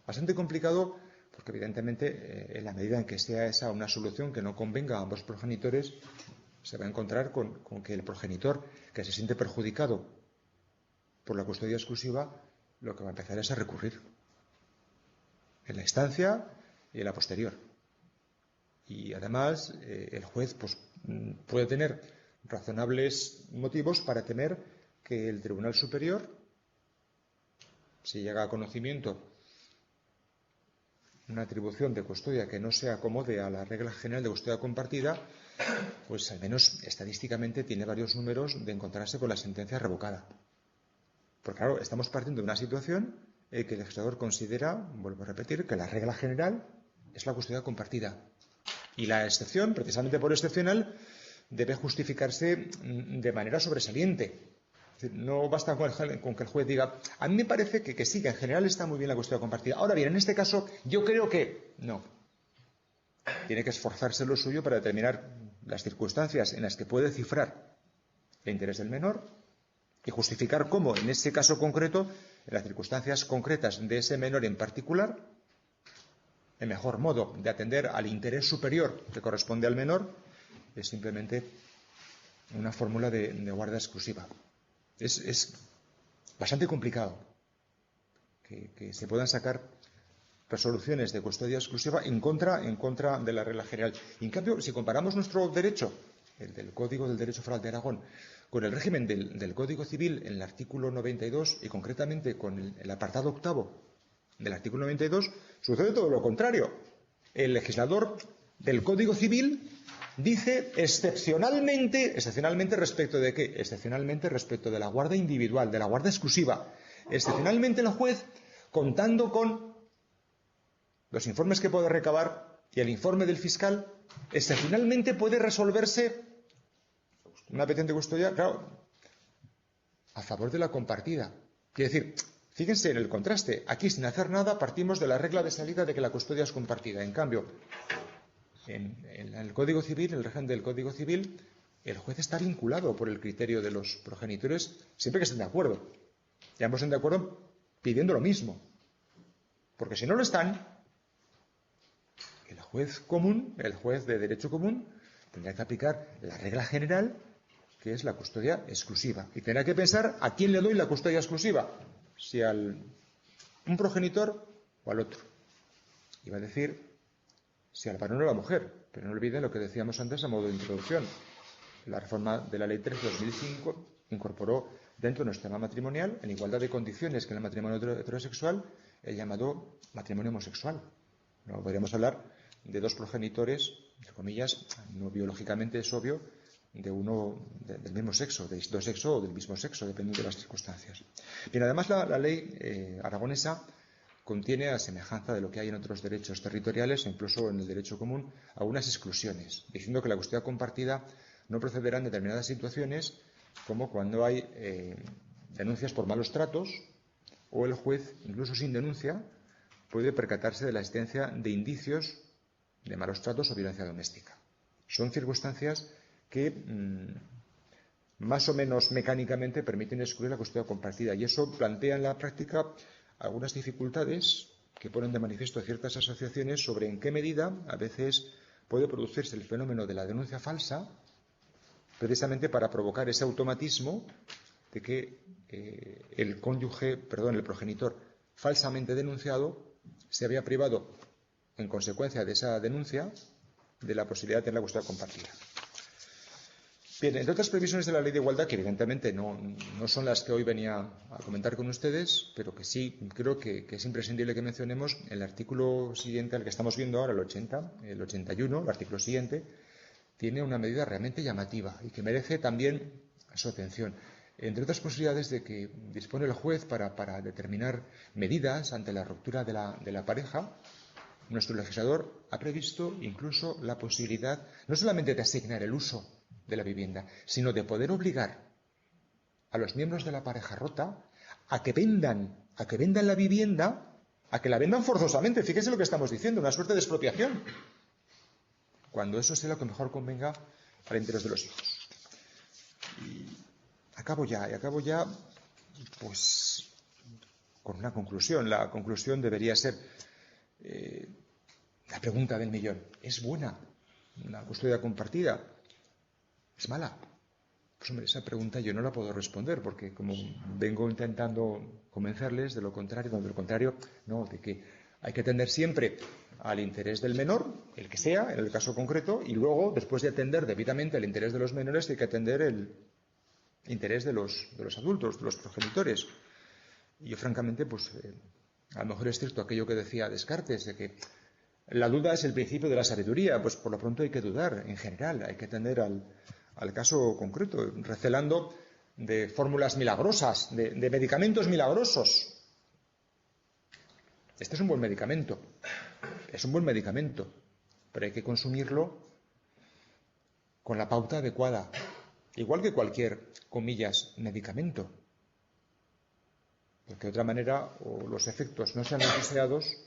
Bastante complicado porque, evidentemente, en la medida en que sea esa una solución que no convenga a ambos progenitores, se va a encontrar con que el progenitor que se siente perjudicado por la custodia exclusiva, lo que va a empezar es a recurrir en la instancia y en la posterior. Y además el juez puede tener razonables motivos para temer que el Tribunal Superior, si llega a conocimiento una atribución de custodia que no se acomode a la regla general de custodia compartida, pues al menos estadísticamente tiene varios números de encontrarse con la sentencia revocada. Porque claro, estamos partiendo de una situación en que el legislador considera, vuelvo a repetir, que la regla general es la custodia compartida. Y la excepción, precisamente por excepcional, debe justificarse de manera sobresaliente. Es decir, no basta con que el juez diga, a mí me parece que sí, que en general está muy bien la custodia compartida. Ahora bien, en este caso, yo creo que no. Tiene que esforzarse lo suyo para determinar las circunstancias en las que puede cifrar el interés del menor y justificar cómo, en ese caso concreto, en las circunstancias concretas de ese menor en particular, el mejor modo de atender al interés superior que corresponde al menor es simplemente una fórmula de guarda exclusiva. Es bastante complicado que se puedan sacar resoluciones de custodia exclusiva en contra de la regla general. Y en cambio, si comparamos nuestro derecho, el del Código del Derecho Foral de Aragón, con el régimen del Código Civil en el artículo 92 y concretamente con el apartado octavo del artículo 92, sucede todo lo contrario. El legislador del Código Civil dice excepcionalmente respecto de qué, excepcionalmente respecto de la guarda individual, de la guarda exclusiva. Excepcionalmente el juez, contando con los informes que puede recabar y el informe del fiscal, excepcionalmente puede resolverse una petición de custodia, claro, a favor de la compartida. Quiere decir, fíjense en el contraste. Aquí, sin hacer nada, partimos de la regla de salida de que la custodia es compartida. En cambio, en el Código Civil, en el régimen del Código Civil, el juez está vinculado por el criterio de los progenitores siempre que estén de acuerdo. Y ambos estén de acuerdo pidiendo lo mismo. Porque si no lo están, el juez común, el juez de derecho común, tendrá que aplicar la regla general, que es la custodia exclusiva. Y tendrá que pensar a quién le doy la custodia exclusiva. Si a un progenitor o al otro. Iba a decir si al varón o a la mujer, pero no olviden lo que decíamos antes a modo de introducción. La reforma de la Ley 3 de 2005 incorporó dentro de nuestro tema matrimonial, en igualdad de condiciones que en el matrimonio heterosexual, el llamado matrimonio homosexual. No podríamos hablar de dos progenitores, entre comillas, no biológicamente es obvio, de uno del mismo sexo, de distinto sexo o del mismo sexo, dependiendo de las circunstancias. Bien, además la ley aragonesa contiene, a semejanza de lo que hay en otros derechos territoriales, e incluso en el derecho común, algunas exclusiones, diciendo que la custodia compartida no procederá en determinadas situaciones, como cuando hay denuncias por malos tratos, o el juez, incluso sin denuncia, puede percatarse de la existencia de indicios de malos tratos o violencia doméstica. Son circunstancias que más o menos mecánicamente permiten excluir la custodia compartida, y eso plantea en la práctica algunas dificultades que ponen de manifiesto ciertas asociaciones sobre en qué medida a veces puede producirse el fenómeno de la denuncia falsa, precisamente para provocar ese automatismo de que el progenitor falsamente denunciado se había privado, en consecuencia de esa denuncia, de la posibilidad de tener la custodia compartida. Bien, entre otras previsiones de la Ley de Igualdad, que evidentemente no son las que hoy venía a comentar con ustedes, pero que sí creo que es imprescindible que mencionemos, el artículo siguiente al que estamos viendo ahora, el 81, el artículo siguiente, tiene una medida realmente llamativa y que merece también su atención. Entre otras posibilidades de que dispone el juez para determinar medidas ante la ruptura de la pareja, nuestro legislador ha previsto incluso la posibilidad no solamente de asignar el uso de la vivienda, sino de poder obligar a los miembros de la pareja rota a que vendan la vivienda, a que la vendan forzosamente. Fíjense lo que estamos diciendo, una suerte de expropiación, cuando eso sea lo que mejor convenga al interés de los hijos. Y acabo ya, pues, con una conclusión. La conclusión debería ser la pregunta del millón. ¿Es buena la custodia compartida? ¿Es mala? Pues hombre, esa pregunta yo no la puedo responder, porque como vengo intentando convencerles de lo contrario, de que hay que atender siempre al interés del menor, el que sea, en el caso concreto, y luego, después de atender debidamente al interés de los menores, hay que atender el interés de los adultos, de los progenitores. Y yo, francamente, pues a lo mejor es cierto aquello que decía Descartes, de que La duda es el principio de la sabiduría, pues por lo pronto hay que dudar en general, hay que atender al caso concreto, recelando de fórmulas milagrosas, de medicamentos milagrosos. Este es un buen medicamento, pero hay que consumirlo con la pauta adecuada, igual que cualquier, comillas, medicamento. Porque de otra manera o los efectos no sean los deseados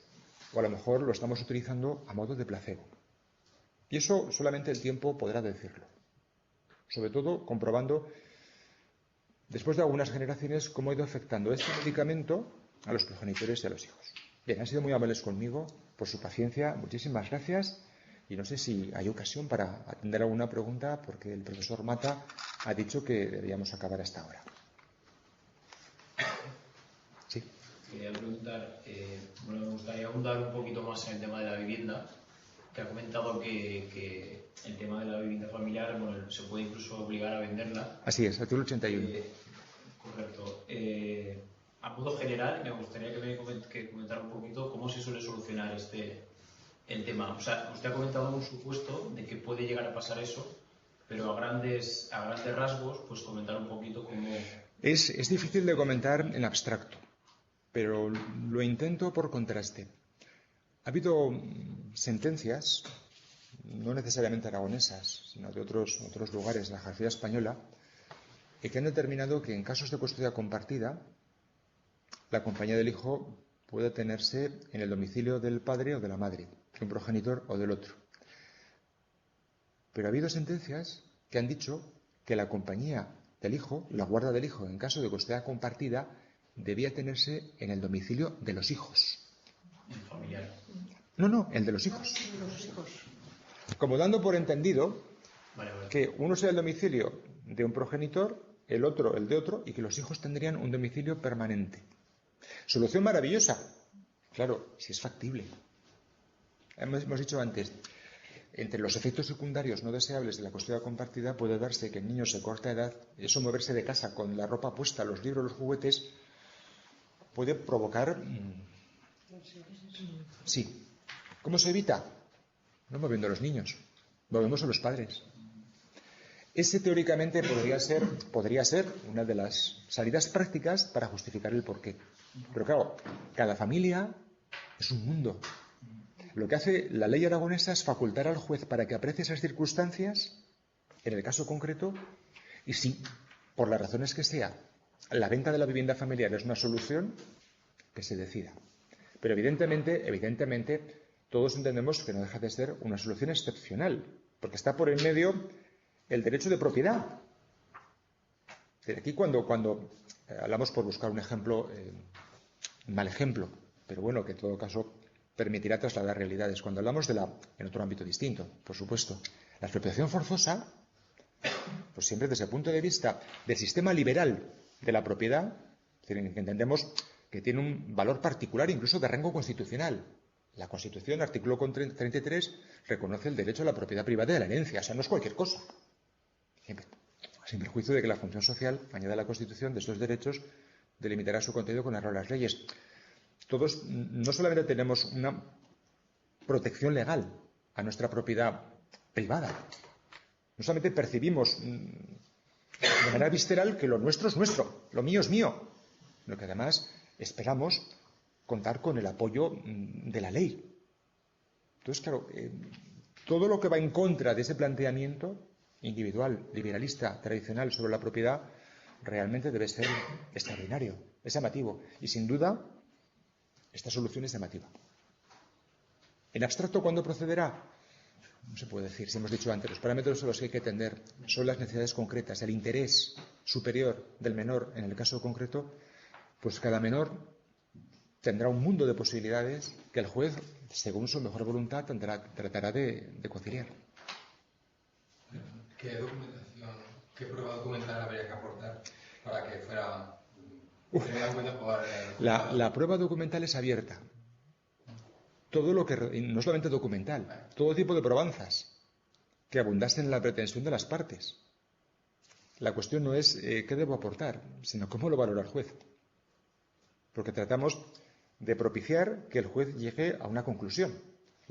o a lo mejor lo estamos utilizando a modo de placebo. Y eso solamente el tiempo podrá decirlo. Sobre todo comprobando, después de algunas generaciones, cómo ha ido afectando este medicamento a los progenitores y a los hijos. Bien, han sido muy amables conmigo por su paciencia. Muchísimas gracias. Y no sé si hay ocasión para atender alguna pregunta, porque el profesor Mata ha dicho que deberíamos acabar a esta hora. Sí. Quería preguntar, me gustaría ahondar un poquito más en el tema de la vivienda, que ha comentado que el tema de la vivienda familiar, se puede incluso obligar a venderla. Así es, artículo 81. Correcto. A modo general, me gustaría que comentara un poquito cómo se suele solucionar el tema. O sea, usted ha comentado un supuesto de que puede llegar a pasar eso, pero a grandes rasgos, pues comentar un poquito cómo... Es difícil de comentar en abstracto, pero lo intento por contraste. Ha habido sentencias, no necesariamente aragonesas, sino de otros lugares de la geografía española, que han determinado que en casos de custodia compartida, la compañía del hijo puede tenerse en el domicilio del padre o de la madre, de un progenitor o del otro. Pero ha habido sentencias que han dicho que la compañía del hijo, la guarda del hijo, en caso de custodia compartida, debía tenerse en el domicilio de los hijos. ¿El familiar? No, el de los hijos. Como dando por entendido que uno sea el domicilio de un progenitor, el otro el de otro, y que los hijos tendrían un domicilio permanente. Solución maravillosa. Claro, si es factible. Hemos dicho antes, entre los efectos secundarios no deseables de la custodia compartida puede darse que el niño se corta edad, eso moverse de casa con la ropa puesta, los libros, los juguetes, puede provocar... Sí. ¿Cómo se evita? No moviendo a los niños, movemos a los padres. Ese teóricamente podría ser una de las salidas prácticas para justificar el porqué. Pero claro, cada familia es un mundo. Lo que hace la ley aragonesa es facultar al juez para que aprecie esas circunstancias, en el caso concreto, y si, por las razones que sea, la venta de la vivienda familiar es una solución, que se decida. Pero evidentemente, todos entendemos que no deja de ser una solución excepcional, porque está por en medio el derecho de propiedad. Aquí cuando hablamos por buscar un ejemplo, un mal ejemplo, pero bueno, que en todo caso permitirá trasladar realidades. Cuando hablamos en otro ámbito distinto, por supuesto, la expropiación forzosa, pues siempre desde el punto de vista del sistema liberal de la propiedad, que entendemos que tiene un valor particular, incluso de rango constitucional. La Constitución, artículo 33, reconoce el derecho a la propiedad privada de la herencia, o sea, no es cualquier cosa. Siempre, sin perjuicio de que la función social, añade a la Constitución, de estos derechos, delimitará su contenido con arreglo a las leyes. Todos no solamente tenemos una protección legal a nuestra propiedad privada, no solamente percibimos de manera visceral que lo nuestro es nuestro, lo mío es mío, sino que además esperamos contar con el apoyo de la ley. Entonces, claro, todo lo que va en contra de ese planteamiento individual, liberalista, tradicional sobre la propiedad, realmente debe ser extraordinario, es llamativo. Y sin duda, esta solución es llamativa. En abstracto, ¿cuándo procederá? No se puede decir. Si hemos dicho antes, los parámetros a los que hay que atender son las necesidades concretas, el interés superior del menor en el caso concreto, pues cada menor tendrá un mundo de posibilidades que el juez, según su mejor voluntad, tratará de conciliar. ¿Qué documentación, qué prueba documental habría que aportar para que fuera... La prueba documental es abierta. Todo lo que, no solamente documental, todo tipo de probanzas que abundasen en la pretensión de las partes. La cuestión no es qué debo aportar, sino cómo lo valora el juez. Porque tratamos de propiciar que el juez llegue a una conclusión.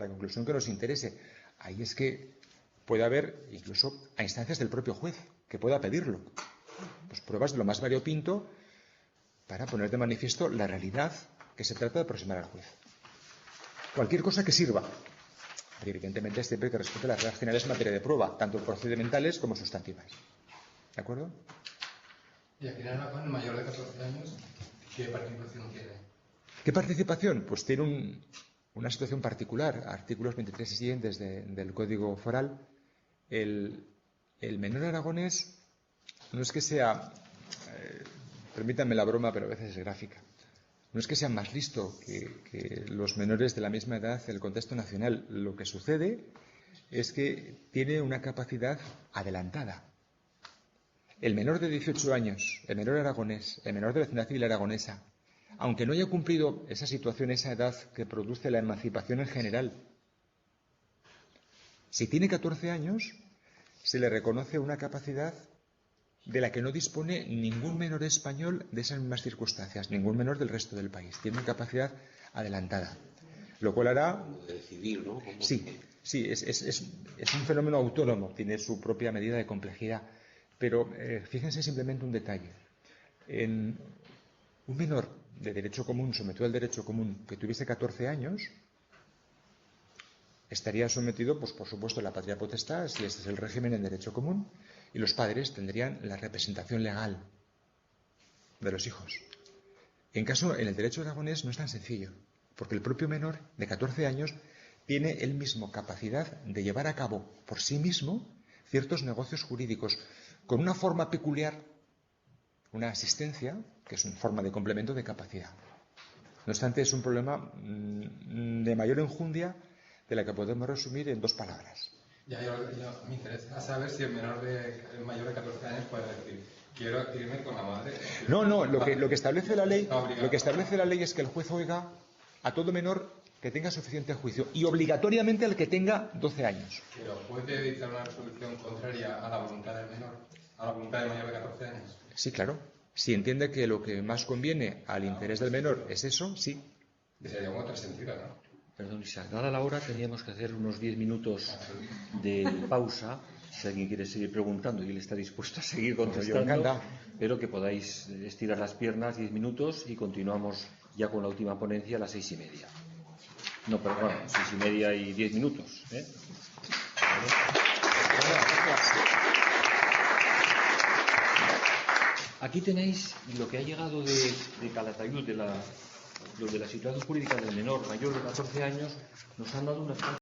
la conclusión que nos interese. Ahí es que puede haber, incluso a instancias del propio juez, que pueda pedirlo. Pues pruebas de lo más variopinto para poner de manifiesto la realidad que se trata de aproximar al juez. Cualquier cosa que sirva. Evidentemente siempre que respete las reglas generales en materia de prueba, tanto procedimentales como sustantivas. ¿De acuerdo? Y aquí en Aragón, el mayor de 14 años, ¿qué participación tiene? ¿Qué participación? Pues tiene una situación particular. Artículos 23 y siguientes del Código Foral. El menor aragonés no es que sea, permítanme la broma, pero a veces es gráfica, no es que sea más listo que los menores de la misma edad en el contexto nacional. Lo que sucede es que tiene una capacidad adelantada. El menor de 18 años, el menor aragonés, el menor de la vecindad civil aragonesa, aunque no haya cumplido esa situación, esa edad que produce la emancipación en general, si tiene 14 años, se le reconoce una capacidad de la que no dispone ningún menor español de esas mismas circunstancias, ningún menor del resto del país. Tiene una capacidad adelantada, lo cual hará... Decidir, ¿no? Sí, es un fenómeno autónomo, tiene su propia medida de complejidad. Pero fíjense simplemente un detalle. En un menor de derecho común, sometido al derecho común, que tuviese 14 años, estaría sometido, pues por supuesto, a la patria potestad, si este es el régimen en derecho común, y los padres tendrían la representación legal de los hijos. En el derecho aragonés no es tan sencillo, porque el propio menor de 14 años tiene él mismo capacidad de llevar a cabo por sí mismo ciertos negocios jurídicos, con una forma peculiar, una asistencia, que es una forma de complemento de capacidad. No obstante, es un problema de mayor enjundia, de la que podemos resumir en 2 palabras. Ya, me interesa saber si el mayor de 14 años puede decir, quiero irme con la madre. No, lo que establece la ley es que el juez oiga a todo menor que tenga suficiente juicio y obligatoriamente al que tenga 12 años. Pero ¿puede dictar una resolución contraria a la voluntad del menor, a la voluntad del mayor de 14 años? Sí, claro. Si entiende que lo que más conviene al interés del menor es eso, sí. Sería un otro sentido, ¿no? Perdón, Isa, dada la hora teníamos que hacer unos 10 minutos de pausa, si alguien quiere seguir preguntando y él está dispuesto a seguir contestando, pero que podáis estirar las piernas 10 minutos y continuamos ya con la última ponencia a las 6:30. No, pero bueno, 6:30 y 10 minutos. Aquí tenéis lo que ha llegado de Calatayud, de la situación jurídica del menor mayor de 14 años, nos han dado unas